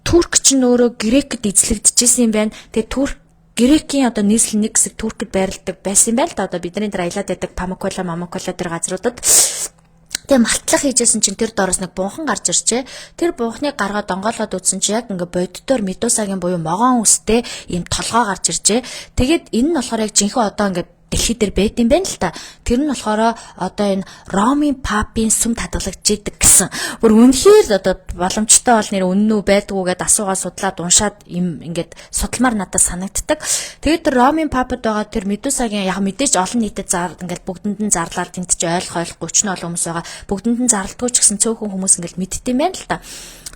Speaker 1: Турк ч нөөрэ грекэд эзлэгдэжсэн юм байна. Тэгээ грекийн одоо нийслэл нэг хэсэг туркэд байрладаг байсан юм байна л да. Одоо бидний дээр аялаад байдаг Памукола тэр газруудад. Тэгээ малтлах хийжсэн чинь тэр доороос нэг бунхан гарч ирчээ. Тэр бунхныг гаргаад онгоолоод үзсэн чинь яг ингээ боддоор Медусагийн буюу могоон үстэй ийм толгоо гарч ирчээ. Тэгээд энэ нь болохоор яг жинхэнэ одоо ингээ дэлхий дээр байт юм байна л та. Тэр нь болохоор одоо энэ Ромын папын сүм татгалагдчихэйдэг гэсэн. Бүр үнэхээр одоо боломжтой бол нэр үнэн үү байдгүй гэдээ асуугаа судлаад уншаад юм ингээд судалмаар надад санагддаг. Тэгээд тэр Ромын папад байгаа тэр Медусагийн яг мэдээж олон нийтэд ингээд бүгдэнд нь зарлаад тент ч ойлгохгүй ч н олон хүмүүс байгаа. Бүгдэнд нь зарлдаггүй ч гэсэн цөөхөн хүмүүс ингээд мэддэм байна л та.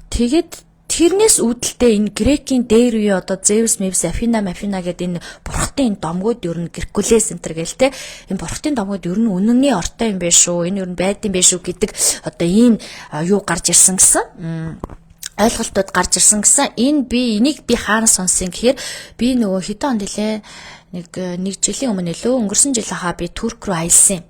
Speaker 1: Тэгээд тэрнээс үүдэлтэй энэ грекийн дээр үе одоо Зевс, Мевс, Афина гэдэг энэ бурхтын домгууд ер нь Геркулес энтер гээл те энэ бурхтын домгууд ер нь үнэнний ортой юм байна шүү. Энэ ер нь байд юм байна шүү гэдэг одоо ийм юу гарч ирсэн гэсэн ойлголтууд гарч ирсэн гэсэн. Энийг би хаанаас сонсон гэхээр би нөгөө хэдэн онд лээ нэг жилийн өмнө лөө өнгөрсөн жил хаа би Турк руу аялсан юм.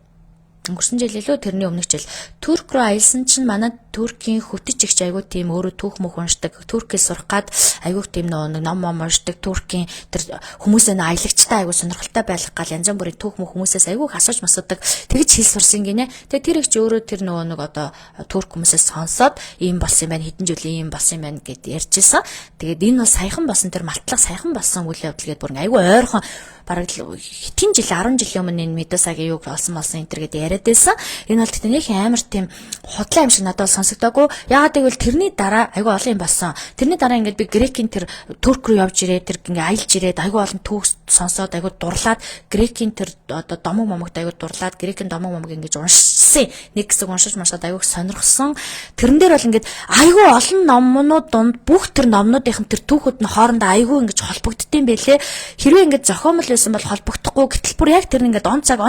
Speaker 1: Өнгөрсөн жил илүү тэрний өмнөх жил Турк руу аялсан чинь манай Туркийн хөтөч игч айгуу тийм өөрөө түүх мөх уншдаг Туркээс сурах гад айгуу тийм нэг ном уншдаг Туркийн тэр хүмүүсээ аялагчтай айгуу сонирхолтой байх гал янз бүрийн түүх мөх хүмүүсээс айгуу асууж масуудаг тэгж хэл сурсан гинэ. Тэгээ тэр игч өөрөө тэр нэг одоо Турк хүмүүсээс сонсоод ийм болсон юм байна хэдэн жилийн ийм болсон юм байна гэд ярьжсэн. Тэгээд энэ бол саяхан болсон тэр малтлах саяхан болсон үйл явдал гээд бүр айгуу ойрхон бараг хэдэн жил 10 жилийн өмнө энэ Медусагийн юг олсон энэ төр гэдээ яриад байсан. Энэ бол тэгтээ нэг амар тийм худлаа юм шиг надад сонсогдоогүй. Яагаад гэвэл тэрний дараа айгүй олон юм болсон. Тэрний дараа ингээд би грекийн тэр турк руу явж ирээд тэр ингээд аялж ирээд айгүй олон төгс сонсоод айгүй дурлаад грекийн тэр одоо домог момогт айгүй дурлаад грекийн домог момог ингээд уншсан. Нэг хэсэг уншиж машаад айгүй сонирхсон. Тэрэн дээр бол ингээд айгүй олон номнууд донд бүх тэр номнуудын тэр түүхүүд нь хоорондоо айгүй ингээд холбогддсон байлээ. Хэрвээ ингээд зохиомл байсан бол холбогдохгүй. Гэтэл бүр яг тэр ингээд он цаг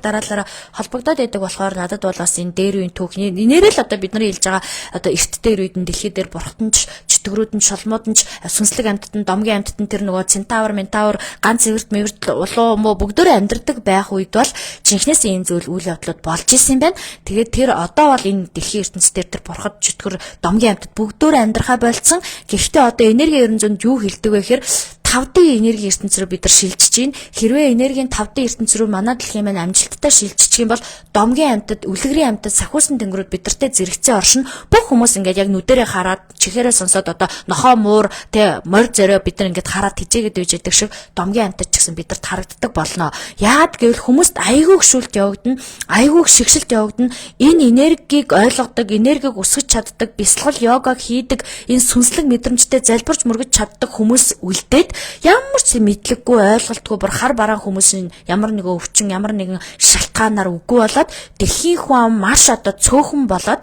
Speaker 1: дараалалаараа холбогдоод байдаг болохоор надад бол бас энэ дээр үеийн түүх нэрэл одоо бидний хэлж байгаа одоо эрт дээр үед нь дэлхий дээр бурхтан ч чөтгөрүүд нь шолмууд нь сүнслэг амьтад нь домгийн амьтад нь тэр нөгөө центавр ментавр ганц эвэрт улуу муу бүгдөө амьдардаг байх үед бол жинхнээс ийм зүйл үйл явдлууд болж исэн юм байна. Тэгээд тэр одоо бол энэ дэлхийн ертөнцийн тэр бурхад чөтгөр домгийн амьтад бүгдөө амьдрахаа болцсон. Гэхдээ одоо энерги ерөн зөнд юу хэлдэг вэ гэхээр 5D энерги ертөнц рүү бид нар шилжиж байна. Хэрвээ энергийн 5D ертөнц рүү манай дэлхийн маань амжилттай шилжчих юм бол домгийн амьтад, үлгэрийн амьтад, сахиусан тэнгэрүүд бидэртэй зэрэгцээ оршин бүх хүмүүс ингээд яг нүдэрээ хараад чихээрээ сонсоод одоо нохоо муур тэ морь зөрөө бид нар ингээд хараад тижээгээд үйж яадаг шиг домгийн амьтад ч гэсэн бидэрт харагддаг болно. Яагаад гэвэл хүмүүст айгүй гшүүлт явагдана, айгүй шигшилт явагдана. Энэ энергийг ойлгодог, энергийг өсгөж чаддаг, бясалгал йогаг хийдэг, энэ сүнслэг мэдрэмжтэй залбирч мөргөж чаддаг хүмүүс үлдээд ямар ч мэдлэггүй ойлголтгүй бүр хар бараан хүмүүсийн ямар нэгэн өвчин ямар нэгэн шалтгаанаар үгүй болоод дэлхийн хүн маш одоо цөөхөн болоод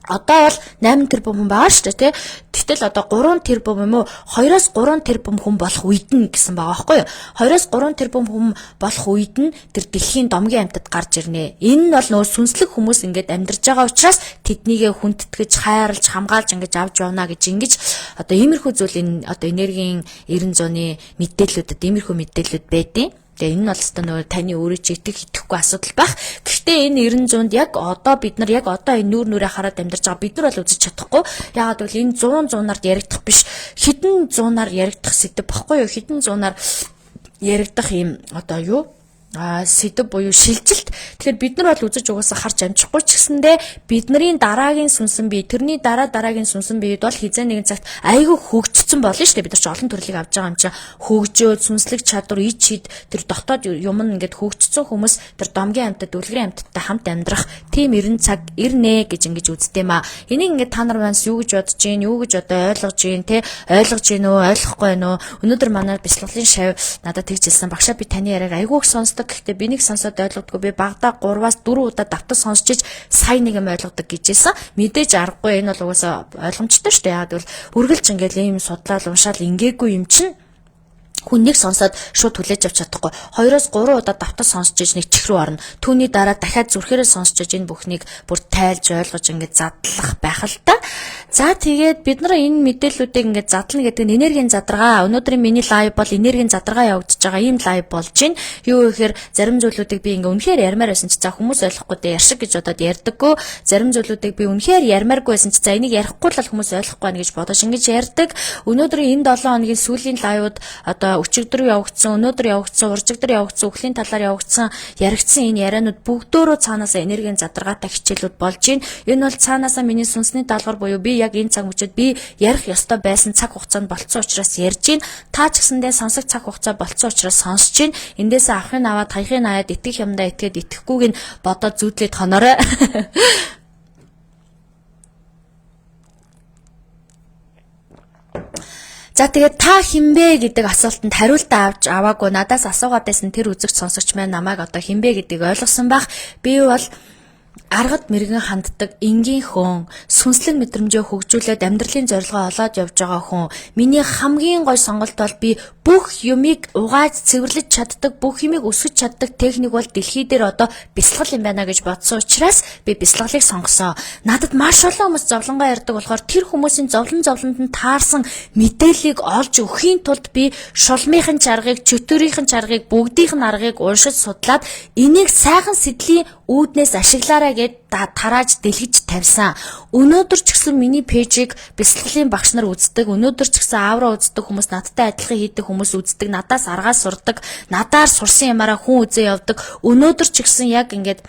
Speaker 1: одоо бол 8 тэрбум хүн байгаа шүү дээ тий. Гэтэл одоо 3 тэрбум юм уу 2-оос 3 тэрбум хүн болох үед нь гэсэн байгаа байхгүй юу? 2-оос 3 тэрбум хүн болох үед нь тэр дэлхийн домгийн амьтад гарч ирнэ. Энэ нь бол нөө сүнслэг хүмүүс ингээд амьдарч байгаа учраас тэднийгээ хүндэтгэж хайрлж хамгаалж ингэж авч явна гэж ингэж одоо иймэрхүү зүйл энэ одоо энергийн 900-ны мэдээллүүдэд иймэрхүү мэдээллүүд байдیں۔ Тэгээ энэ нь бол өстой нөгөө таны өөрөө чи итгэхгүй асуудал байх. Гэхдээ энэ 900-д яг одоо бид нар яг одоо энэ нүрээ хараад амьдарч байгаа бид нар бол үзэж чадахгүй. Яагаад гэвэл энэ 100-аар яригдах биш. Хэдэн 100-аар яригдах сэдв баггүй юу? Хэдэн 100-аар яригдах юм одоо юу? Сэдв буюу шилжилт. Тэгэхээр бид нар бол үзэж угаасаа харж амжихгүй ч гэсэндээ бидний дараагийн сүнсэн бие, тэрний дараагийн сүнсэн биед бол хизээ нэгэн цагт айгүй хөгжсөн болно шүү дээ. Бид нар ч олон төрлийг авч байгаа юм чинь хөгжөөд сүнслэг чадвар ич хід тэр дотоод юм нь ингээд хөгжсөн хүмүүс тэр домгийн амьтад, үлгэрийн амьтадтай хамт амьдрах тийм 90 цаг ирнэ гэж ингэж үздэг юм аа. Энийг ингээд та нар манаас юу гэж бодож гин, юу гэж одоо ойлгож гин, те ойлгож гин үү, ойлгохгүй байна уу? Өнөөдөр манай бяцлаглалын шав надад тэгж хэлсэн. Багшаа би таны яриаг айгүй их сонсдог. Гэхдээ би нэг сонсоод ойлгодгүй би багада 3-аас 4 удаа давтаж сонсчиж сая нэг юм ойлгодог гэжсэн. Мэдээж аргагүй энэ бол угаасаа ойлгомжтой шүү дээ. Яг бол үргэлж ингээл ийм судлаад уншаал ингээгүй юм чинь хүн нэг сонсоод шууд хүлээж авч чадахгүй 2-оос 3 удаа давтаж сонсч иж нэг чих рүү орно. Түүний дараа дахиад зүрхээрээ сонсч иж энэ бүхнийг бүр тайлж ойлгож ингээд задлах байх л та. За тэгээд бид нар энэ мэдээллүүдийг ингээд задлана гэдэг нь энергийн задаргаа. Өнөөдрийн миний лайв бол энергийн задаргаа явагдаж байгаа ийм лайв болж байна. Юу гэхээр зарим зүйлүүдийг би ингээд үнэхээр ярмаар байсан ч за хүмүүс ойлгохгүй дээ яршиг гэж бодоод ярьдаггүй. Зарим зүйлүүдийг би үнэхээр ярмааргүй байсан ч за энийг ярихгүй л хүмүүс ойлгохгүй байна гэж бодож ингэж ярьдаг. Өнөөдрийн энэ 7 хоногийн сүүлийн лайвууд одоо өчигдөр явагдсан, өнөөдөр явагдсан, уржигдөр явагдсан, өхлийн талаар явагдсан, яригдсан энэ ярианууд бүгдөө цаанаасаа энергийн задаргаатай хичээлүүд болж байна. Энэ бол цаанаасаа миний сүнсний даалгавар буюу би яг энэ цаг мөчид би ярих ёстой байсан цаг хугацаанд болцсон учраас ярьж байна. Та ч гэсэндээ сонсох цаг хугацаа болцсон учраас сонсож байна. Эндээсээ авахын аваад, хаяхын хаяад итгэх юмдаа итгээд итгэхгүйг нь бодоод зүүдлээд хоноорой. За тэгээд та хинбэ гэдэг асуултанд хариултаа авч аваагүй надаас асуугаад байсан тэр үзэгч сонсогч маань намайг одоо хинбэ гэдгийг ойлгосон бах. Би бол аргад мэрэгэн ханддаг энгийн хүн, сүнслэг мэдрэмжээ хөгжүүлээд амьдралын зорилгоо олоод явж байгаа хүн. Миний хамгийн гой сонголт бол би бүх юмыг угааж цэвэрлэж чаддаг, бүх юмыг өсгөж чаддаг техник бол дэлхий дээр одоо бясалгал юм байна гэж бодсон учраас би бясалгалыг сонгосон. Надад маш олон хүмүүс зовлонгоо ярьдаг болохоор тэр хүмүүсийн зовлонд нь таарсан мэдээллийг олж өхийн тулд би шулмынхын чаргыг, чөтгөрийн чаргыг, бүгдийнх нь аргыг уншиж судлаад энийг сайхан сэдлийн үүднээс ашиглаарай гэд тарааж дэлгэж тавьсан. Өнөөдөр ч гэсэн миний пэйжийг бясалгалын багш нар үздэг, өнөөдөр ч гэсэн аавра үздэг хүмүүс, надтай адилхан хийдэг хүмүүс үздэг, надаас аргаас сурдаг, надаар сурсан ямаараа хүн үзээ явдаг. Өнөөдөр ч гэсэн яг ингээд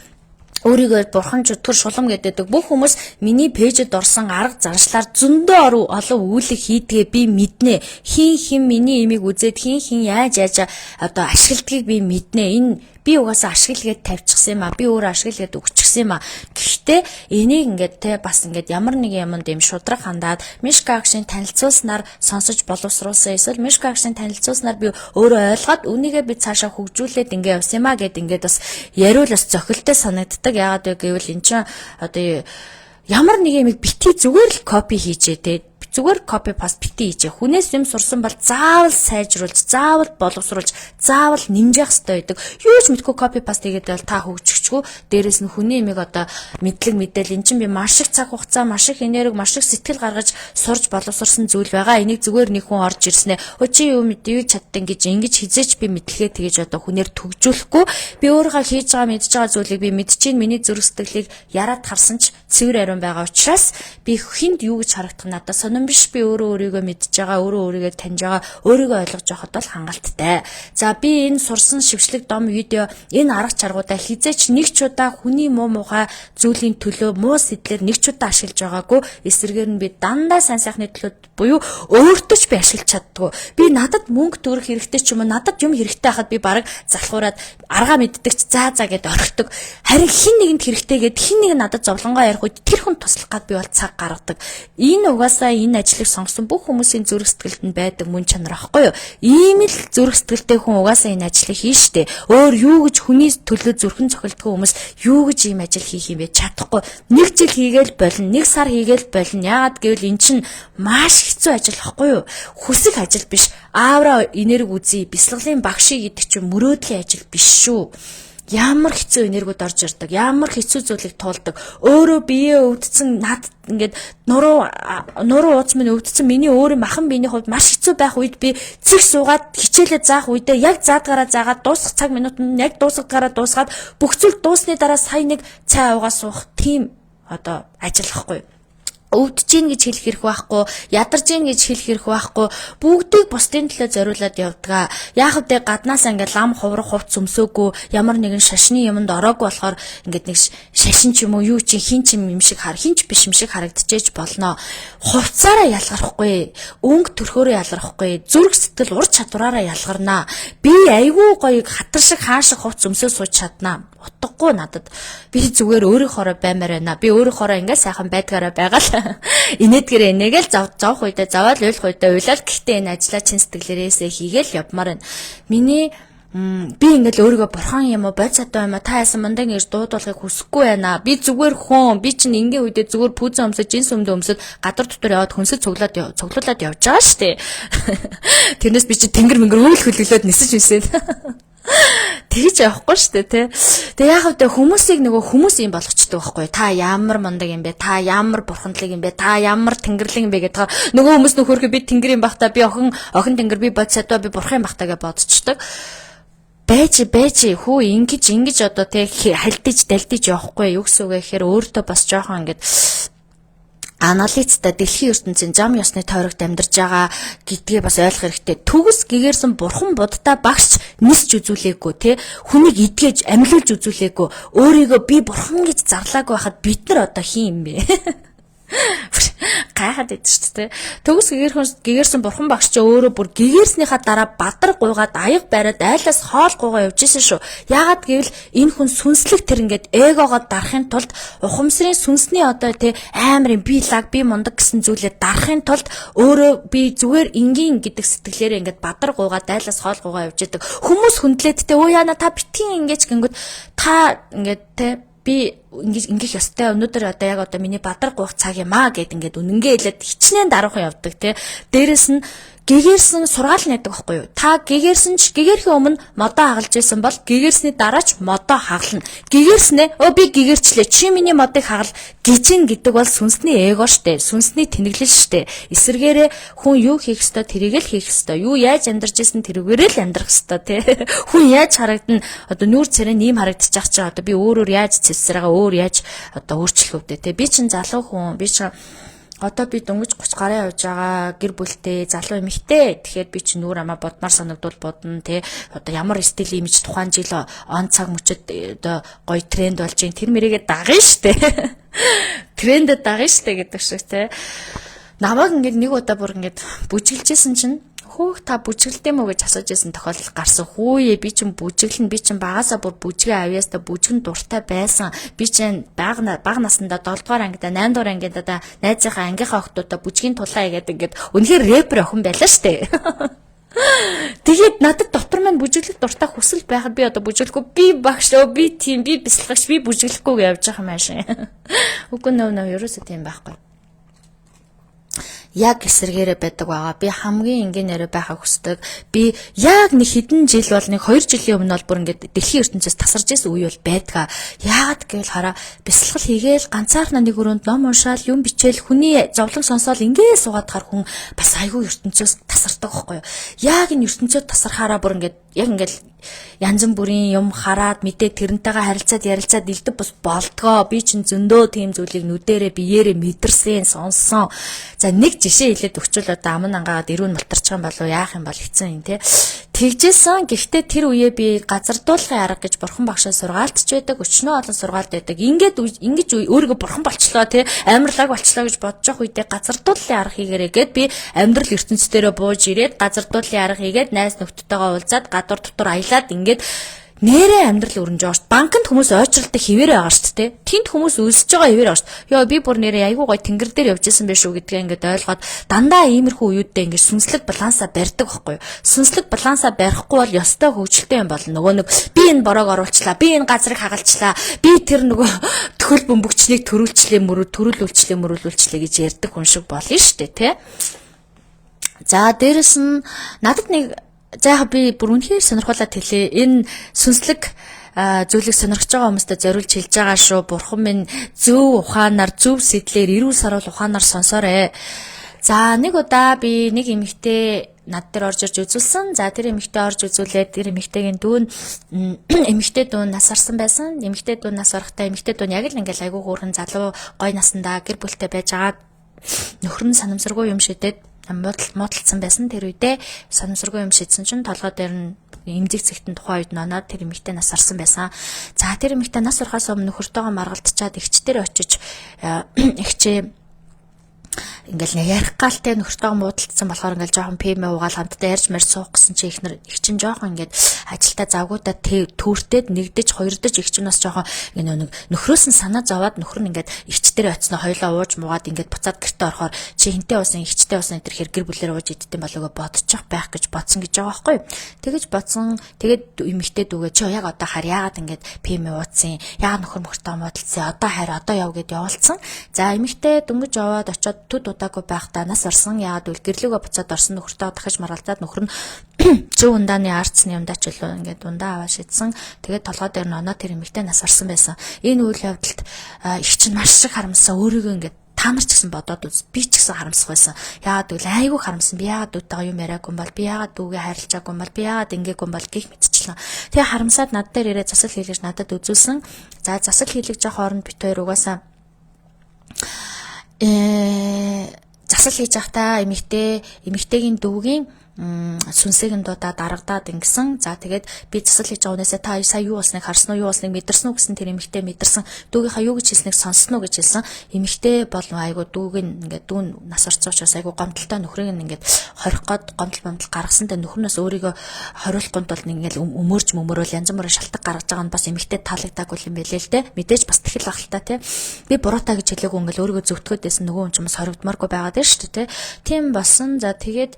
Speaker 1: өөрийгөө бурхан чөтгөр шулам гэдэг бүх хүмүүс миний пэйжэд орсон арга заршлаар зөндөө олон үйлэг хийдгээ би мэднэ. Хин миний имийг үзээд хин яаж одоо ашигладгийг би мэднэ. Энэ Би угаасаа ашиглгээд тавьчихсан юм а. Би өөрөө ашиглгээд өгчихсэн юм а. Гэхдээ энийг ингээд те бас ингээд ямар нэг юмд юм шудраг хандаад Мишка агшийн танилцуулснаар сонсож боловсруулсан. Эсвэл Мишка агшийн танилцуулснаар би өөрөө ойлгоод үнийгээ би цаашаа хөгжүүлээд ингээд явсан юм а гэд ингээд бас яриул бас зохилтой санагддаг. Яагаад вэ гэвэл эн чинь одоо ямар нэг юм бити зүгээр л копи хийжээ те. Зүгээр копи паст бити хийжээ. Хүнээс юм сурсан бол заавал сайжруулж, заавал боловсруулж, заавал нэмжих хэрэгтэй байдаг. Юу ч мэдгүй копи паст хийгээд бол та хөгжчихгүй. Дээрээс нь хүний имийг одоо мэдлэг мэдээл эн чинь би маш их цаг хугацаа, маш их энерги, маш их сэтгэл гаргаж сурж боловсруулсан зүйл байгаа. Энийг зүгээр нэг хүн орж ирснэ. Өө чи юу мэдээ чаддаг ингэж хизээч би мэдлэгээ тэгэж одоо хүнээр төгжүүлэхгүй. Би өөрийнхөө хийж байгаа мэдж байгаа зүйлийг би мэдчихээн. Миний зүрх сэтгэлийг яраад харсан ч цэвэр ариун байгаа учраас би хүнд юу гэж харагдах надад сонирн биш. Би өөрийгөө мэдж байгаа, өөрийгөө таньж байгаа, өөрийгөө ойлгож байхад бол хангалттай. За би энэ сурсан шившлэг дом видео энэ арга чаргуудаа хизээч нэг ч удаа хүний муу муухай зүйлийн төлөө муу сэтлэр нэг ч удаа ашиглаж байгаагүй. Эсвэргээр нь би дандаа сайн сайхны төлөө буюу өөртөө ч би ашиглаж чаддгүй. Би надад мөнгө төгрөх хэрэгтэй ч юм уу, надад юм хэрэгтэй хахад би бараг залхуураад аргаа мэддэгч заа гэд орхидог. Харин хин нэгэнд хэрэгтэй гэд хин нэг надад зовлонгоо ярих үед тэр хүн туслах гад би бол цаг гаргадаг. Энэ угаасаа энэ ажлыг сонгосон бүх хүмүүсийн зүрх сэтгэлд нь байдаг мөн чанар ахгүй юу? Ийм л зүрх сэтгэлтэй хүн угаасаа энэ ажлыг хийн штэ. Өөр юу гэж хүний төлөө зүрхэн цохилдгоо хүмүүс юу гэж ийм ажил хийх юм бэ? Чадахгүй. Нэг жил хийгээл болно, нэг сар хийгээл болно. Яагаад гэвэл эн чинь маш хэцүү ажил ахгүй юу? Хүсэх ажил биш. Аавра энерги үзье, бясалгалын багший гэдэг чинь мөрөөдлийн ажил биш шүү. Ямар хэцүү энергиуд орж ирдэг, ямар хэцүү зүйлийг туулдаг. Өөрөө биеэ өвдсөн над ингээд нуруу ууц минь өвдсөн миний өөрийн махан биений хувьд маш хэцүү байх үед би цэг суугаад хичээлээ заах үедээ яг заадгаараа заагаад дуусах цаг минутанд яг дуусгадгаараа дуусгаад бүх зүйл дуусны дараа сая нэг цай уугаа суух тийм одоо ажил ахгүй. Өвдөж гин гэж хэлэх хэрэг байхгүй, ядарж гин гэж хэлэх хэрэг байхгүй, бүгдийг бусдын төлөө зориулаад явдгаа. Яг хэвдээ гаднаас ингээд лам хуврах хувц өмсөөгүй, ямар нэгэн шашны юмд ороогүй болохоор ингээд нэг шашин ч юм уу юу чи хин ч юм шиг хинч биш юм шиг харагдчихэж болно. Хувцаараа ялгарахгүй, өнгө төрхөөрөө ялгарахгүй, зүрх сэтгэл ур чадвараараа ялгарнаа. Би айгүй гоёг хатар шиг хаашиг хувц өмсөө сууж чаднаа. Утгагүй надад. Би зүгээр өөрийнхоороо баймаар байна. Би өөрийнхоороо ингээд сайхан байдгаараа байгаа л. Инээдгэр энийгэл зовх үедээ заваад уйлах үедээ уйлал гэхдээ энэ ажлаа чин сэтгэлээрээсээ хийгээл явмаар байна. Миний би ингээл өөрийгөө бурхан юм уу бод садаа юм а та яасан мундаг нэр дуудуулахыг хүсэхгүй байна. Би зүгээр хүн. Би чинь ингийн үедээ зүгээр пүүзэн өмсөж, джинс өмдөө өмсөд гадар дотор яваад хүнсэд цуглуулад явж байгаа штэ. Тэрнээс би чи тэнгэр мэнгэр үйл хөлөглөөд нисэж үсээд. Тэгж явахгүй шүү дээ тий. Тэгээ яг хэвдээ хүмүүсийг нөгөө хүмүүс юм болгочдөг байхгүй. Та ямар мундаг юм бэ? Та ямар бурхандлаг юм бэ? Та ямар тэнгэрлэг юм бэ гэдэг. Нөгөө хүмүүс нөхөрхөө би тэнгэр юм бахта би охин тэнгэр би бодсадаа би бурхан юм бахтаа гэж бодчихдог. Байж хүү ингэж одоо тий хальтиж далдиж явахгүй юу гэсэн үг гэхээр өөртөө бас жоохон ингэж анализтай дэлхийн ертөнцийн зам ёсны тойрогт амьдарч байгаа гэдгээ бас ойлгох хэрэгтэй. Төгс гэгэрсэн бурхан буддаа багш нисч үзүүлээгүй те хүнийг идгээж амьлуулж үзүүлээгүй. Өөрийгөө би бурхан гэж зарлаагүй байхад бид нар одоо хин юм бэ? Гайхаад байдаг шүү дээ. Төгс гэгэрсэн бурхан багш ч өөрөө бүр гэгэрснийхаа дараа бадар гуйгаад аяг бариад айлаас хоол гуйгаа явжсэн шүү. Яагаад гэвэл энэ хүн сүнслэг тэр ингээд эгогоо дарахын тулд ухамсарын сүнсний одоо тий аамрын би лаг би мундаг гэсэн зүйлээ дарахын тулд өөрөө би зүгээр энгийн гэдэг сэтгэлээрээ ингээд бадар гуйгаад айлаас хоол гуйгаа явж байдаг. Хүмүүс хүндлээд тий уу яана та битгий ингэж гингүүд та ингээд тий би ингэж ёстой өнөөдөр одоо яг одоо миний бадар гуйх цаг юм аа гэд ингээд үнэнгээ хэлээд хичнээн даруухан явдаг тий. Дээрэс нь гэгэрсэн сургаал нэдэг байхгүй юу? Та гэгэрсэн ч гэгэрхийн өмнө модоо хагалж байсан бол гэгэрсний дараач модоо хагална. Гэгэрснээ би гэгэрчлээ чи миний модыг хагал гижин гэдэг бол сүнсний эго штэ. Сүнсний тэнэглэл штэ. Эсвэргээрээ хүн юу хийх ёстой тэрийг л хийх ёстой. Юу яаж амьдарч исэн тэрүүгээрээ л амьдрах ёстой тий. Хүн яаж харагдана одоо нүүр царай ийм харагдчих чаа одоо би өөрөөр яаж цэвсрээгаа өөр яаж одоо өөрчлөх өвдөө тий. Би чин залуу хүн би чин одоо би дөнгөж 30 гараа явж байгаа гэр бүлтэй залуу эмэгтэй. Тэгэхээр би чи нүүр амаа бодмаар санагдвал бодно тий. Одоо ямар стил имиж тухайн жил он цаг мөчөд одоо гоё тренд болж ин тэр мэрийгээ дагна штэ. Трендэд дагна штэ гэдэг шиг тий. Намайг ингээд нэг удаа бүр ингээд бүжиглжсэн чинь Хөөх та бүжиглдэм үү гэж асууж байсан тохиолдол гарсан. Хүүе би чинь бүжиглэн, би чинь багасаа бүр бүжгээ авьяастай бүжгэн дуртай байсан. Би чинь бага насндаа 7 дугаар ангидаа 8 дугаар ангидаа найзынхаа ангийнхаа охтуудаа бүжгийн тулаа игээд ингээд үнэхээр рэпер охин байлаа штэ. Тэгээд надад дотор маань бүжиглэх дуртай хүсэл байхад би одоо бүжиглэхгүй би багшаа би тийм би бясалгагч би бүжиглэхгүй гэж явж байгаа юм аашаа. Үгүй нөө ерөөсөө тийм байхгүй. Яг эсэргээрээ байдаг байгаа. Би хамгийн энгийнээрээ байхаа хүсдэг. Би яг нэг хэдэн жил бол нэг 2 жилийн өмнө бол бүр ингээд дэлхийн ертөнцөөс тасарч ирсэн үе бол байдгаа. Яагаад гэвэл хараа бясалгал хийгээл ганцаархнаа нэг өрөөнд ном уншаал юм бичээл хүний зовлон сонсоол ингээд суугаад хар хүн бас айгүй ертөнцөөс тасардаг байхгүй юу. Яг энэ ертөнцөөд тасархаараа бүр ингээд яг ингээд янз бүрийн юм хараад мэдээ тэрнтэйгээ харилцаад ярилцаад илдэв бас болдгоо. Би чинь зөндөө тийм зүйлийг нүдэрээ биеэрээ мэдэрсэн, сонссон. За нэг жишээ хэлээд өгчүүл одоо аман ангаагаад ирүүн мултарчих юм болов яах юм бол хэцүү юм те. Тэгжсэн. Гэхдээ тэр үеэ би газар дуулахын арга гэж бурхан багшаа сургаалтч байдаг, өчнөө олон сургаалт байдаг. Ингэж өөрийгөө бурхан болчлоо те, амарлаг болчлоо гэж бодож явах үедээ газар дуулахын арга хийгээрэй гэд би амьдрал ертөнцийн дээрээ бууж ирээд газар дуулахын арга хийгээд найз нөхдөдтэйгээ уулзаад гадуур дотор аялаад ингээд нэрээ амьдрал өрнж байгаа шүү. Банкнд хүмүүс ойчралтай хിവэрэ байгаа шүү дээ. Тэнд хүмүүс өлсөж байгаа хിвэр байгаа шүү. Йоо би бүр нэрээ айгуу гой тэнгэр дээр явж исэн байх шүү гэдгээ ингээд ойлгоод дандаа иймэрхүү үеүдээ ингээд сүнслэг балансаа барьдаг байхгүй юу. Сүнслэг балансаа барихгүй бол ёстой хөвгөлтэй юм болно. Нөгөө нэг би энэ бороог оруулчлаа, би энэ газрыг хагалчлаа, би тэр нөгөө төхөл бөмбөгчнийг төрүүлүүлчлээ гэж ярьдаг хүн шиг болно шүү дээ, тэ. За дээрэс нь надад нэг за би бүр үнэхээр сонирхолтой хэлээ. Энэ сүнслэг зүйлийг сонирхож байгаа хүмүүстээ зориулж хэлж байгаа шүү. Бурхан минь зөв ухаанаар, зөв сэтлэр, эрүүл сарвал ухаанаар сонсоорой. За нэг удаа би нэг эмэгтэй над дээр орж ирж үзүүлсэн. За тэр эмэгтэй орж үзүүлээд тэр эмэгтэйгийн дүүн эмэгтэй дүүн нас арсан байсан. Эмэгтэй дүүн нас орохтой эмэгтэй дүүн яг л ингээл айгүй хөөрхөн залуу гой насандаа гэр бүлтэй байж байгаа. Нөхөр нь санамсаргүй юм шидэд муудалцсан байсан. Тэр үедээ санамсаргүй юм шидсэн чинь толгой дээр нь эмзэг цэгтэн тухайн үед ноноод тэр эмэгтэй нас арсан байсан. За тэр эмэгтэй нас орохоос өмнө нөхөртөөгөө маргалдчаад эгчтэр очиж эгчээ ингээл нэг ярих галтай нөхөртөөгөө муудалцсан болохоор ингээл жоохон пм уугаал хамтдаа ярьж марж суух гэсэн чи ихнэр эгчин жоохон ингээд ажилдаа завгуудаа түүртээд нэгдэж хоёрдож эгчин бас жоохон нэг нөхрөөс нь санаа зовоод нөхөр нь ингээд эгчтэр очсноо хоёлоо ууж муугаад ингээд буцаад гэртээ орохоор чи хинтээ уусан эгчтэй уусан энэ хэр гэр бүлээр ууж идэх юм болоогоо бодчих байх гэж бодсон гэж байгаа байхгүй. Тэгэж бодсон. Тэгээд эмэгтэй дүүгээ чи яг одоо хар яагаад ингээд пм ууцсан яагаад нөхөр мөхөртөө муудалцсан одоо харь одоо яв гэд явуулсан. За эмэгтэй дөнгөж яваад очиод төд удаагүй байхдаа нас орсон. Яагаад үл гэрлүүгөө буцаад орсон нөхөртөө дахиж маргалзаад нөхөр нь зөв ундааны арцны ундаач илүү ингээд ундаа аваа шидсэн. Тэгээд толгой дээр нь оноо тэр эмэгтэй нас орсон байсан. Энэ үйл явдалд их чинь маш их харамсаа өөрийгөө ингээд та нар ч гэсэн бодоод үз. Би ч гэсэн харамсах байсан. Яагаад үл айгүй харамсан. Би яагаад дүүтэйгээ юм яриаггүй юм бол би яагаад дүүгээ хайрлажаагүй юм бол би яагаад ингээггүй юм бол гих мэдчихлээ. Тэгээ харамсаад над дээр ирээд засал хийлгэж надад үзүүлсэн. За засал хийлгэж явах хооронд бит хоёр угаасаа засал хийж явахдаа эмэгтэйгийн дүүгийн сүнсийг нь дуудаад дарагдаад ингэсэн. За тэгээд би засал хийж байгаа хүнээсээ та сая юу болсныг харсан уу, юу болсныг мэдэрсэн үү гэсэн тэр эмэгтэй мэдэрсэн. Дүүгийнхаа юу гэж хэлснийг сонссон уу гэж хэлсэн. Эмэгтэй болон айгу дүүг нь ингээд дүүн нас орцсон учраас айгу гомдолтой нөхрийг нь ингээд хорих гээд гомдол гаргасан. Тэ нөхрнөөс өөрийгөө хориулахгүйд бол ингээд өмөрж мөмөрөөл янз бүрийн шалтгаан гаргаж байгаа нь бас эмэгтэй таалагдаагүй юм байлээ л те. Мэдээж бас тэхэл багталтаа те. Би буруутаа гэж хэлээгүй ингээд өөрийгөө зөвтгөхөд байсан нөгөө хүн ч бас хоригдмааргүй байгаад байна шүү дээ те. Тийм болсон. За тэгээд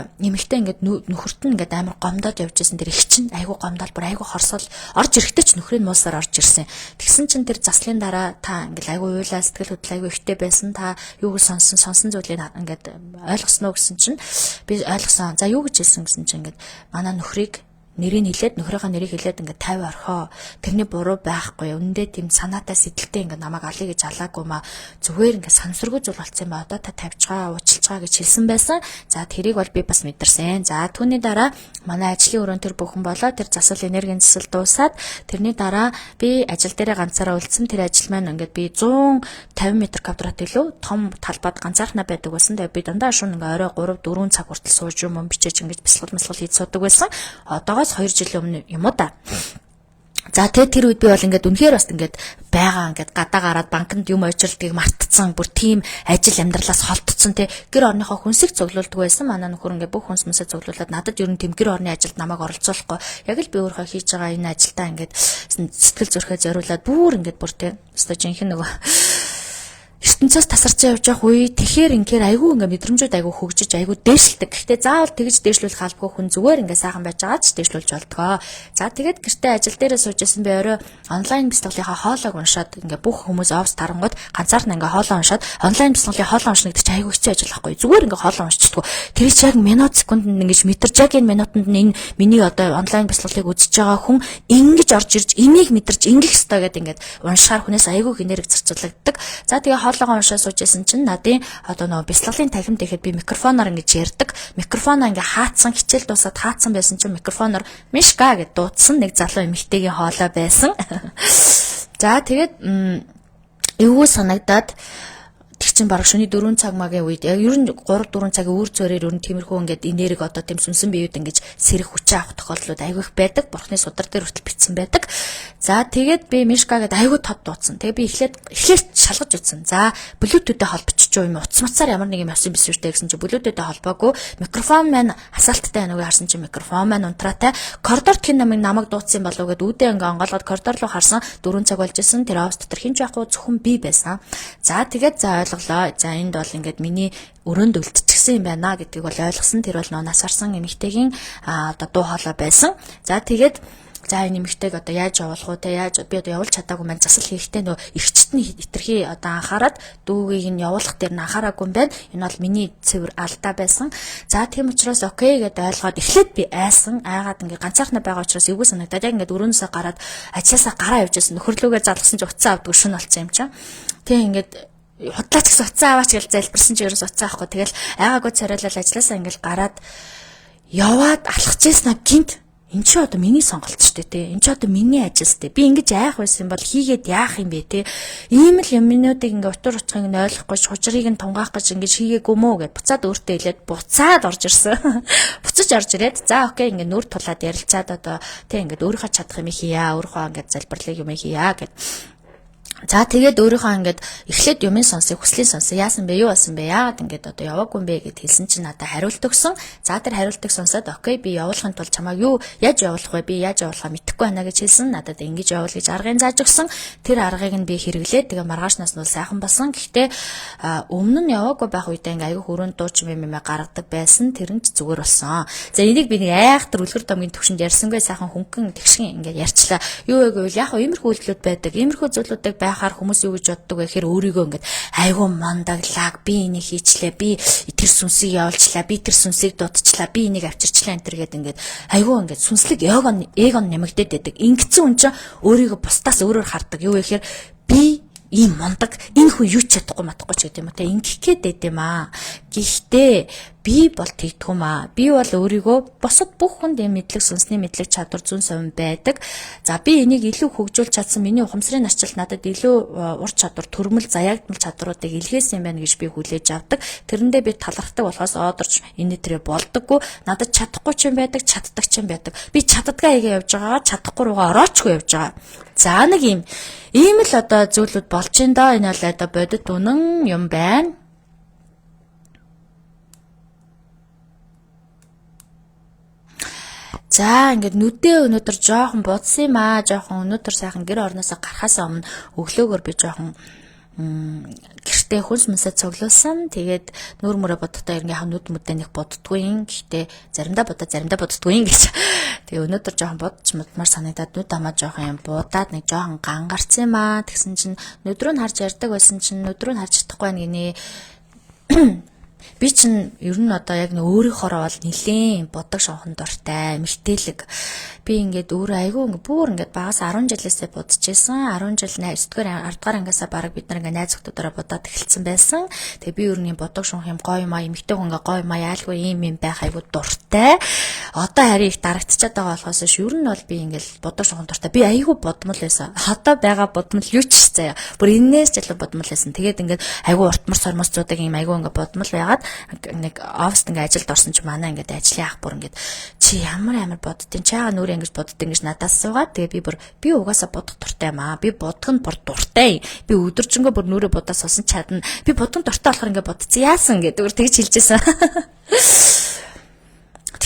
Speaker 1: эмэгтэй ингээд нөхөрт нь ингээд амар гомдоод явж байсан. Тэр их чинь айгу гомдол бүр айгу хорсол орж ирэхдээ ч нөхрийн муусаар орж ирсэн. Тэгсэн чинь тэр заслын дараа та ингээд айгу уйлаа сэтгэл хөдлөл айгу ихтэй байсан. Та юуг сонсон зүйлийг ингээд ойлгосноо гэсэн чинь би ойлгосон. За юу гэж хэлсэн гэсэн чинь ингээд манай нөхрийг нэрийг хэлээд нөхрийнхөө нэрийг хэлээд ингээд 50 орхоо тэрний буруу байхгүй. Үнэндээ тийм санаатай сэтэлтэй ингээд намайг алъя гэж алаагүй маа зүгээр ингээд санамсаргүй зүйл болцсон ба одоо та тавьчгаа уучлалцгаа гэж хэлсэн байсан. За тэрийг бол би бас мэдэрсэн. За түүний дараа манай ажлын өрөөнд тэр бүхэн болоо тэр засал энергийн засал дуусаад тэрний дараа би ажил дээрээ ганцаараа үлдсэн. Тэр ажил маань ингээд би 150 м2 илүү том талбайд ганцаархнаа байдаг байсан. Тэгээ би дандаа шөнө ингээд орой 3-4 цаг хүртэл сууж юм бичээж ингээд бясалгал хийж суудаг байсан. Одоогоос 2 жилийн өмнө юм уу да. За тэр үед би бол ингээд үнэхээр бас ингээд байгаа ингээд гадаа гараад банкнд юм ойчралтыг мартцсан бүр тийм ажил амьдралаас холтцсон те гэр орныхоо хүнсийг цуглуулдаг байсан манай нөхөр ингээд бүх хүнс mëсээ цуглуулад надад ер нь тийм гэр орны ажилд намайг оролцуулахгүй яг л би өөрөө хийж байгаа энэ ажилдаа ингээд сэтгэл зүрхээ зориулаад бүр ингээд бүр те өстой жинхэнэ нөгөө ертөнцөөс тасарч явж явах үе тэгэхээр ингээр айгүй ингээ мэдрэмжүүд айгүй хөгжиж айгүй дээшлдэг. Гэхдээ заавал тэгж дээшлүүлэх албагүй хүн зүгээр ингээ сайхан байж байгаа ч дээшлүүлж болдгоо. За тэгээд гэртээ ажил дээрээ суужсэн би орой онлайн бяцлаглынхаа хоолойг уншаад ингээ бүх хүмүүс офс тарангууд ганцаарн ингээ хоолой уншаад онлайн бяцлаглын хоолой уншна гэдэг чинь айгүй хэцүү ажил байхгүй. Зүгээр ингээ хоолой уншчихдгоо. Тэр чинь яг минут секундэд ингээ мэдэрч яг энэ минутанд нь энэ миний одоо онлайн бяцлаглыг үзэж байгаа хүн ингэж орж ирж энийг мэдэрч ингэх ёстой гэдэг ингээ уншихаар хүнээс айгүй энерги зарцуулагддаг. За тэгээ хоолойгоо уншаа суужсэн чинь надын одоо нөгөө бяцлаглын танхимд ихэд би микрофоноор ингэж ярьдаг. Микрофоноо ингээ хаацсан хичээл дуусаад хаацсан байсан чинь микрофоноор Мишка гэж дуудсан нэг залуу эмэгтэйгийн хоолой байсан. За тэгээд эвгүй санагдаад тэг чин бараг шөнийн 4 цаг магийн үед яг ер нь 3 4 цагийн үр цороор ер нь тиймэрхүү ингээд энерги одоо тийм сүнсэн биеуд ингэж сэрэх хүчээ авах тохиолдлууд айгүй их байдаг. Бурхны судар дээр хүртэл бичсэн байдаг. За тэгээд би Мишка гэдэг айгүй тод дуудсан. Тэгээ би эхлээд шалгаж үзсэн. За Bluetooth-тэй холбочих юм утас мацаар ямар нэг юм авсан биш үү гэсэн чи Bluetooth-тэй холбоогүй. Микрофон маань асаалттай байна уу харсан чи микрофон маань унтраатай. Коридорт хин намайг дуудсан болов гэд үүдээ ингээ онгоолгоод коридор руу харсан 4 цаг болж исэн. Тэр офс дотор хинч байхгүй зөвхөн би байсан. За тэгээд ойлголоо. За энд бол ингээд миний өрөөнд үлдчихсэн юм байна гэдгийг бол ойлгосон. Тэр бол нөө нас арсан эмэгтэйгийн одоо дуу хоолой байсан. За тэгээд за энэ эмэгтэйг одоо яаж явуулах уу те яаж би одоо явуулж чадаагүй маань засал хийхдээ нөө эрчтний хитрхи одоо анхаарад дүүгийг нь явуулах дээр нь анхаараагүй юм байна. Энэ бол миний цэвэр алдаа байсан. За тийм учраас окей гэдээ ойлгоод эхлээд би айсан. Айгаад ингээ ганцаархнаа байгаа учраас эвгүй санагдаад яг ингээ өрөөнөөсөө гараад ачаасаа гараа явж байсан. Нөхөрлөгөө залгасан чи уцаа авдаг шүн болсон юм чам. Тэг ингээд худлаач гэсэн уцаа аваач гэж залбирсан чи ерөөс уцаа авахгүй. Тэгэл айгаагүй царайлал ажилласаа ингээл гараад яваад алхажсэн гинт энэ ч одоо миний сонголт шүү дээ те. Энэ ч одоо миний ажил шүү дээ. Би ингэж айх байсан бол хийгээд яах юм бэ те. Ийм л юмнуудыг ингээ утур учрыг нь ойлгохгүй хужрыг нь тунгаах гэж ингэж хийгээгүй мөө гэд буцаад өөртөө хэлээд буцаад орж ирсэн. Буцаж орж ирээд за окей ингээ нүр тулаад ярилцаад одоо те ингээ өөрийнхөө чадах юм хийя. Өөрийнхөө ингээ залбирлыг юм хийя гэд. За тэгээд өөрийнхөө ингээд эхлээд юмын сонсыг хүслийн сонсоо яасан бэ юу болсон бэ яагаад ингээд одоо яваагүй юм бэ гэд хэлсэн чинь надад хариулт өгсөн. За тэр хариултыг сонсоод окей би явуулахын тулд чамайг юу яаж явуулах вэ би яаж явуулахаа мэдэхгүй байна гэж хэлсэн. Надад ингэж явуул гэж аргыг зааж өгсөн. Тэр аргыг нь би хэрэглээд тэгээ маргаашнаас нь бол сайхан болсон. Гэхдээ өмнө нь яваагүй байх үедээ ингээ аягүй хүрээнд дууч юм гаргадаг байсан. Тэр нь ч зүгээр болсон. За энийг би нэг айхтар үлгэр домгийн төвшөнд ярьсангүй сайхан хөнгөн тэгшин ингээ ярьчлаа. Юу вэ гэвэл яг иймэрхүү үйлдэлүүд байдаг. Иймэрхүү зүйлүүдийг байхаар хүмүүс юу гэж боддог вэ гэхээр өөрийгөө ингээд айгүй мандаглаг би энийг хийчлээ би тэр сүнсийг явуулчлаа би тэр сүнсийг дуудчихлаа би энийг авчирчлаа энэ төр гэдэг ингээд айгүй ингээд сүнслэг эгон нэмэгдээд байдаг. Ингэсэн хүн чинь өөрийгөө бусдаас өөрөөр хардаг. Юу вэ гэхээр би ийм мундаг энэ хүн юу ч чадахгүй матахгүй ч гэдэг юм уу те ингэх гээд байд юм аа. Гэхдээ би бол тэгдэггүй маа. Би бол өөрийгөө босод бүх хүнд юм мэдлэг сүнсний мэдлэг чадвар зүүн совин байдаг. За би энийг илүү хөгжүүлж чадсан миний ухамсарын арчилт надад илүү ур чадвар төрмөл заяагдмал чадваруудыг илгээсэн юм байна гэж би хүлээж авдаг. Тэрэндээ би талархдаг болохоос одорч энэ төрөө болдоггүй. Надад чадахгүй ч юм байдаг, чаддаг ч юм байдаг. Би чаддгаа хийгээ явж байгаа, чадахгүй руугаа ороочгүй явж байгаа. За нэг ийм л одоо зүйлүүд болж ин доо энэ бол одоо бодит үнэн юм байна. За ингээд нүдээ өнөөдөр жоохон будсан юм аа. Жоохон өнөөдөр сайхан гэр орноосоо гарахаас өмнө өглөөгөр би жоохон гэртээ хүнс mëсээ цуглуулсан. Тэгээд нүүр мөрөө бодохдоо ингээ нүд мүдээ нэг боддгүй юм. Гэхдээ заримдаа боддгүй юм гэж. Тэгээ өнөөдөр жоохон бодч мудмаар санагдаад нүд амаа жоохон юм буудаад нэг жоохон гангарцсан юм аа. Тэгсэн чинь нүдрөө нь харж ярьдаг байсан чинь нүдрөө нь харж чадахгүй байна гинэ. Би чинь ер нь одоо яг нэг өөрийнхоороо бол нилээн бодог шонхон дуртай, мэлтээлэг. Би ингээд өөрөө айгүй ингээд бүр ингээд багаас 10 жилээсээ будж ийсэн. 10 жил 9-р 10-р ангиасаа бараг бид нар ингээд найз зөвхөдөрөө будаад эхэлсэн байсан. Тэгээ би ер нь бодог шонх юм гоё маа, эмэгтэй хүн ингээд гоё маа яалгүй юм байх айгүй дуртай. Одоо харин их дарагдчихад байгаа болохоос ер нь бол би ингээд бодог шонхон дуртай. Би айгүй бодмол байсан. Одоо байгаа бодмол юу ч заяа. Бүр энээс ч илүү бодмол байсан. Тэгээд ингээд айгүй уртмар сормосцуудыг юм айгүй ингээд бодмол байгаа. яагаад нэг оффист ингээ ажилд орсон ч манай ингээд ажлын ах бүр ингээд чи ямар боддیں۔ Чаага нүрэ ингэж боддیں гэж надаас суугаад тэгээ би угаасаа бодох дуртай юм аа. Би бодох нь бүр дуртай. Би өдөржингөө бүр нүрэ будаа суусан чадна. Би бодох дуртай болохоор ингээ бодсон. Яасан гэдэг тэгж хэлжсэн.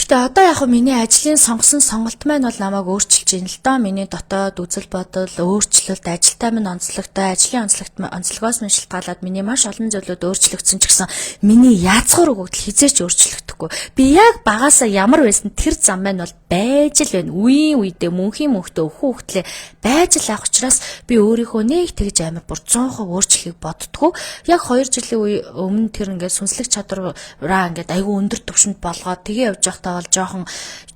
Speaker 1: Гэхдээ одоо яг миний ажлын сонгосон сонголт маань бол намайг өөрчилж ийн л доо. Миний дотоод үзэл бодол, өөрчлөлт, ажилтай минь онцлогтой, ажлын онцлогоос минь шалтгаалаад миний маш олон зүйлүүд өөрчлөгдсөн ч гэсэн миний яацхуур өгөгдөл хизээч өөрчлөгдөхгүй. Би яг багаасаа ямар байсан тэр зам маань бол байж л байна. Үеийн үедээ мөнхийн мөнхтөө өвхөн хөвтлээ байж л авах учраас би өөрийнхөө нэг тэгж амар бүр 100% өөрчлөхийг боддгоо. Яг 2 жилийн өмнө тэр ингээд сүнслэг чадвараа ингээд айгүй өндөр түвшинд болгоод тэгээ явж байхдаа бол жоохон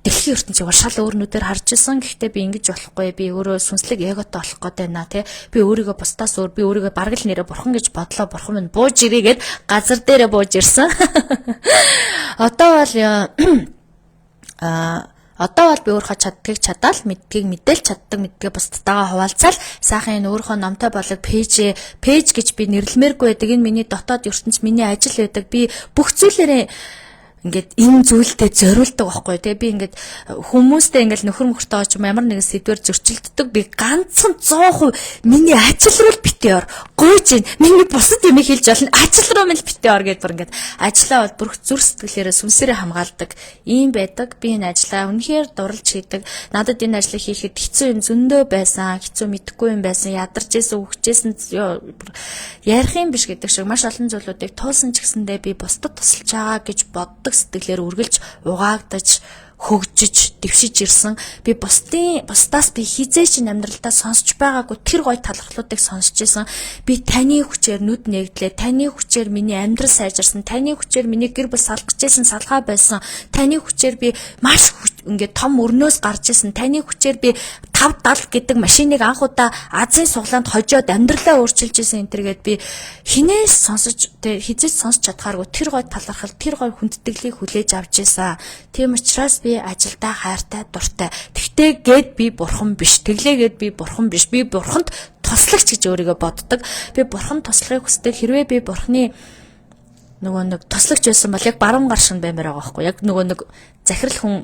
Speaker 1: дэлхийн ертөнцийг бол шал өөр нүдээр харж исэн. Гэхдээ би ингэж болохгүй. Би өөрөө сүнслэг эготой болох гээд байна тий. Би өөрийгөө бусдаас өөр, би өөрийгөө бараг л нэрээ бурхан гэж бодлоо. Бурхан минь бууж ирээгээд газар дээрээ бууж ирсэн. Одоо бол би өөрөө чаддгийг чадаал, мэддгийг мэдээл чаддаг, мэддгээ бусдтайгаа хуваалцаал сайхан энэ өөрийнхөө номтой болог пэйж гэж би нэрлэмээргүй байдаг. Энэ миний дотоод ертөнц, миний ажил байдаг. Би бүх зүйлээрээ ингээд энэ зүйлдээ зориулдаг байхгүй тий. Би ингээд хүмүүстэй ингээд нөхөр мөхөртэй очим ямар нэгэн сэдвэр зөрчилддөг. Би ганцхан 100% миний ажил руу л битээ ор. Гойж ийн. Миний бусад юм хэлж болно. Ажил руу мэл битээ ор гэдээ бүр ингээд ажиллаа бол бүрх зүр сэтгэлээрээ сүнсээрээ хамгаалдаг. Ийм байдаг. Би энэ ажлаа үнэхээр дурлж хийдэг. Надад энэ ажлыг хийхэд хэцүү юм зөндөө байсан. Хэцүү мэдэхгүй юм байсан. Ядарч исэн, үхчихсэн ярих юм биш гэдэг шиг маш олон зүйлүүдийг туулсан ч гэсэндээ би бусдад тусалж байгаа гэж боддог сэтгэлээр үргэлж угаагдаж хөгжиж дэвшиж ирсэн. Би бусдаас би хизээч амьдралдаа сонсч байгаагүй тэр гоё талхлуудыг сонсч ирсэн. Би таны хүчээр нүд нэгдлээ, таны хүчээр миний амьдрал сайжирсан, таны хүчээр миний гэр бүл салах гэжсэн салхаа байсан, таны хүчээр би маш ингээд том өрнөөс гарч ирсэн, таны хүчээр би 570 гэдэг машиныг анх удаа Азийн суглаанд хожоод амьдралаа өөрчилж ирсэн энэ төргээд би хинээс сонсож хизээч сонсч чадхааргүй тэр гоё талархал, тэр гоё хүндэтгэлийг хүлээж авч ирсэн. Тийм учраас би ажилдаа хайртай, дуртай. Тэгтээ гээд би бурхан биш. Тэглээгээд би бурхан биш. Би бурханд туслагч гэж өөрийгөө боддог. Би бурханд туслахыг хүсдэг. Хэрвээ би бурханы нэг туслагч байсан бол яг баруун гар шин баймаар байгаа байхгүй. Яг нэг захирал хүн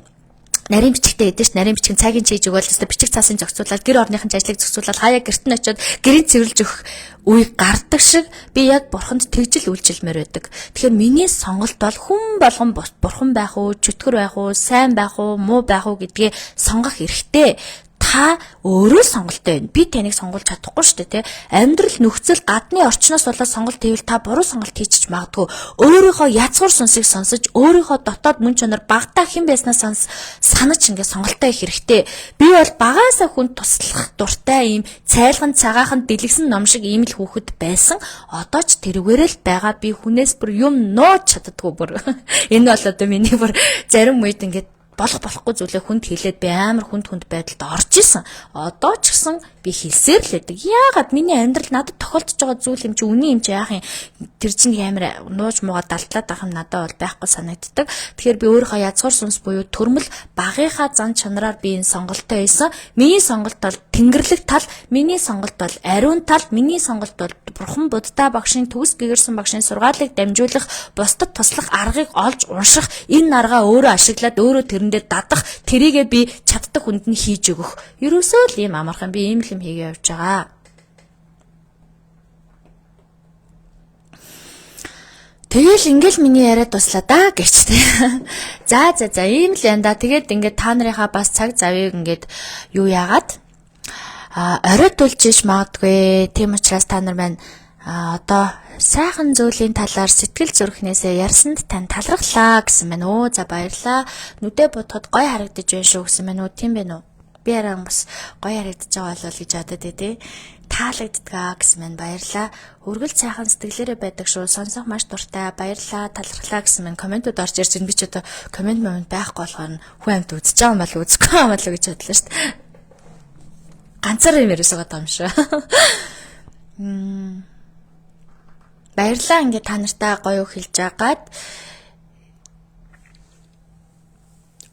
Speaker 1: нарийн бичгтээ эдэж нарийн бичгийн цагийн чийж өгөөл өстө бичиг цаасын зохицуулаад гэр орныхын ажлыг зохицуулаад хаяа гэрт нь очиод гэрийн цэвэрлж өгөх үе гардаг шиг би яг бурханд тэгжил үйлчилмээр байдаг. Тэгэхээр миний сонголт бол хүн болгон бурхан байх уу, чөтгөр байх уу, сайн байх уу, муу байх уу гэдгээ сонгох эрхтэй. Та өөрөө сонголттой байна. Би таныг сонгуулж чадахгүй шүү дээ, тий. Амьдрал нөхцөл гадны орчноос болоод сонголт хийвэл та буруу сонголт хийчих магадгүй. Өөрийнхөө язгуур сүнсийг сонсож, өөрийнхөө дотоод мөн чанар багтаа хэн байснаас санаж ингээд сонголтоо хийх хэрэгтэй. Би бол багаасаа хүн туслах дуртай ийм цайлган цагаахан дэлгсэн ном шиг ийм л хүүхэд байсан. Одоо ч тэрүүгээрээ л байгаа. Би хүнээс бүр юм нууж чаддаггүй бүр. Энэ бол одоо миний бүр зарим үед ингээд болохгүй зүйлээ хүнд хэлээд би амар хүнд байдалд орж исэн. Одоо ч гэсэн би хэлсээр л байдаг. Яагаад миний амьдрал надад тохиолдож байгаа зүйл юм чи үний юм чи яах юм? Тэр чинь амар нууж муугаа далтлаад байх юм надад бол байхгүй санагддаг. Тэгэхээр би өөрийнхөө язгуур сүнс буюу төрмөл багийнхаа зан чанараар би энэ сонголтоо хийсэн. Миний сонголт бол тэнгэрлэг тал, миний сонголт бол ариун тал, миний сонголт бол бурхан Будда багшийн төгс гэгэрсэн багшийн сургаалыг дамжуулах, бусдад туслах аргыг олж унших, энэ аргаа өөрөө ашиглаад өөрөө тэрэндээ дадах, тэрийгээ би чаддаг хүнд нь хийж өгөх. Ерөөсөө л ийм амархан би ийм л юм хийгээ явж байгаа. Тэгэл ингээл миний яриад дуслаа да гэж тий. За ийм л энэ да. Тэгээд ингээд та нарынхаа бас цаг завыг ингээд юу яагаад оройтулж иж магадгүй. Тийм учраас та нар маань одоо сайхан зүйлийн талаар сэтгэл зүрхнээсээ ярьсанд тань талархлаа гэсэн мэн үү. За баярлаа. Нүдэ бодоход гоё харагдаж байна шүү гэсэн мэн үү. Тийм байна уу? Би арай бас гоё харагдаж байгаа болол гэж бодод тий. Таалагддгаа гэсэн мэн баярлаа. Өргөл сайхан сэтгэлээрээ байдаг шүү. Сонсох маш дуртай. Баярлаа. Талархлаа гэсэн мэн комментууд орж ирж байна. Би ч одоо коммент байхгүй болохоор хүн амт үзэж байгаа юм бол үзэхгүй юм болоо гэж бодлоо шүү дээ. Ганцаар юм яриусаа байгаа юм шүү. Баярлаа ингээд та нартай гоё хэлж байгаад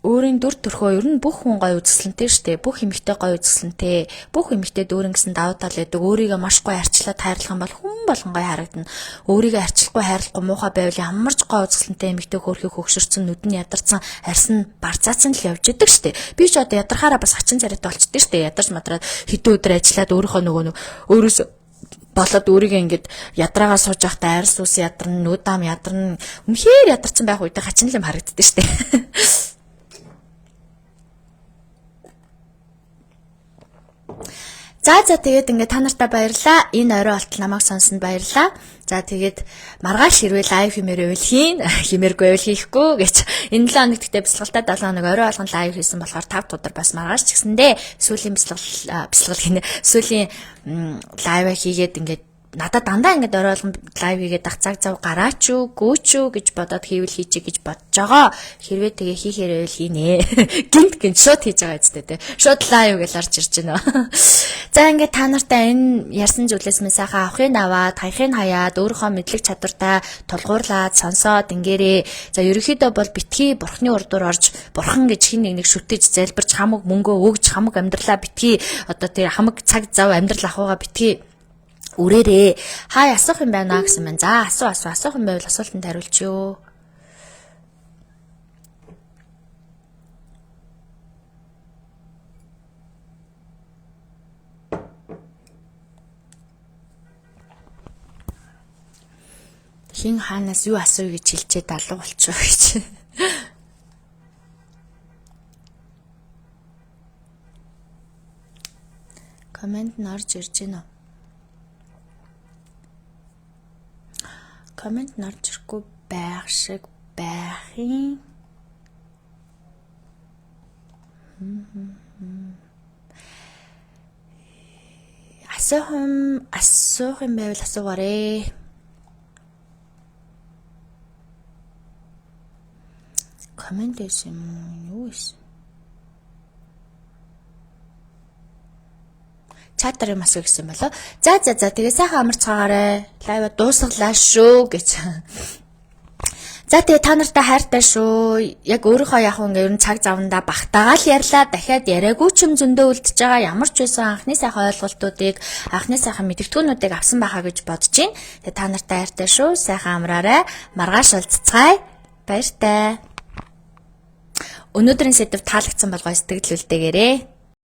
Speaker 1: өөрийн дүр төрхөө ер нь бүх хүн гоё үзэсгэлэнтэй штэ. Бүх эмэгтэй гоё үзэсгэлэнтэй. Бүх эмэгтэй дүүрэн гэсэн давуу тал байдаг. Өөрийгөө маш гоё арчлаад хайрлах юм бол хүн болгон гоё харагдана. Өөрийгөө арчлахгүй хайрлахгүй муухай байвал ямарч гоё үзэсгэлэнтэй эмэгтэй хөөрхийг хөгшөрцөн нүд нь ядарсан арьс нь барцаацсан л явж идэг штэ. Би ч одоо ядархаараа бас хачин царайтай болчихдээ штэ. Ядарч мадраад хэдэн өдөр ажиллаад өөрийнхөө өөрөөс болоод өөрийгөө ингээд ядраагаа сууж байхдаа арьс ус ядарна, нүдам ядарна. Үнэхээр ядарсан байх үедээ хачин л юм харагддаг штэ. За тэгээд ингээд та нартай баярлалаа. Энэ орой болтол намайг сонссонд баярлалаа. За тэгээд маргааш хэрвээ лайв хэмээр өвлхийн, хэмээргүй өвл хийхгүй гэж энэ 7 хоног гэхдээ бясалгалтай 7 хоног орой болгон лайв хийсэн болохоор 5 өдөр бас маргааш ч гэсэндээ сүүлийн бясалгал хийнэ. Сүүлийн лайв хийгээд ингээд надад дандаа ингээд орой болгон лайв хийгээд ах цаг зав гараач юу, гүүч юу гэж бодоод хийвэл хийчих гэж бодож байгаа. Хэрвээ тэгээ хийхээр байвал хийнэ. Гинт шууд хийж байгаа үстэй те. Шууд лайв гэж орж ирж байна. За ингээд та нартай энэ ярьсан зүйлээс минь сайхан авахыг аваад, хаяхыг хаяад, өөрийнхөө мэдлэг чадвартай тулгуурлаад, сонсоод ингээрээ. За ерөнхийдөө бол битгий бурхны урдуур орж, бурхан гэж хин нэг шүтэж залбирч хамаг мөнгөө өгж, хамаг амьдралаа битгий одоо тэр хамаг цаг зав амьдрал ахуйгаа битгий үрээрээ. Хай асуух юм байна гэсэн мэн. За асуух юм байвал асуултанд хариулчихё. Хин хаанаас юу асууя гэж хэлчихэд алга болчихоо гэж. Комент нь орж ирж байна уу? Комент нь орж ирэхгүй байх шиг байх юм. Асуух юм байвал асуугаарай. Комент хийсэн юу вэ? Чатар юм асуу гэсэн болоо. За тэгээ сайхан амарцгаагаарай. Лайва дуусгалаа шүү гэж. За тэгээ та нартай хайртай шүү. Яг өөрийнхөө яг ингээ ер нь цаг завандаа багтаагаал ярьлаа. Дахиад яриаггүй ч юм зөндөө үлдчихэж байгаа. Ямар ч байсан анхны сайхан ойлголтуудыг, анхны сайхан мэдгэтгүүнүүдийг авсан байхаа гэж бодож байна. Тэгээ та нартай хайртай шүү. Сайхан амраарай. Маргааш уулзцгаая. Баяртай. Өнөөдрийн сэдв таалагдсан болгоо сэтгэл үлдээгээрэй.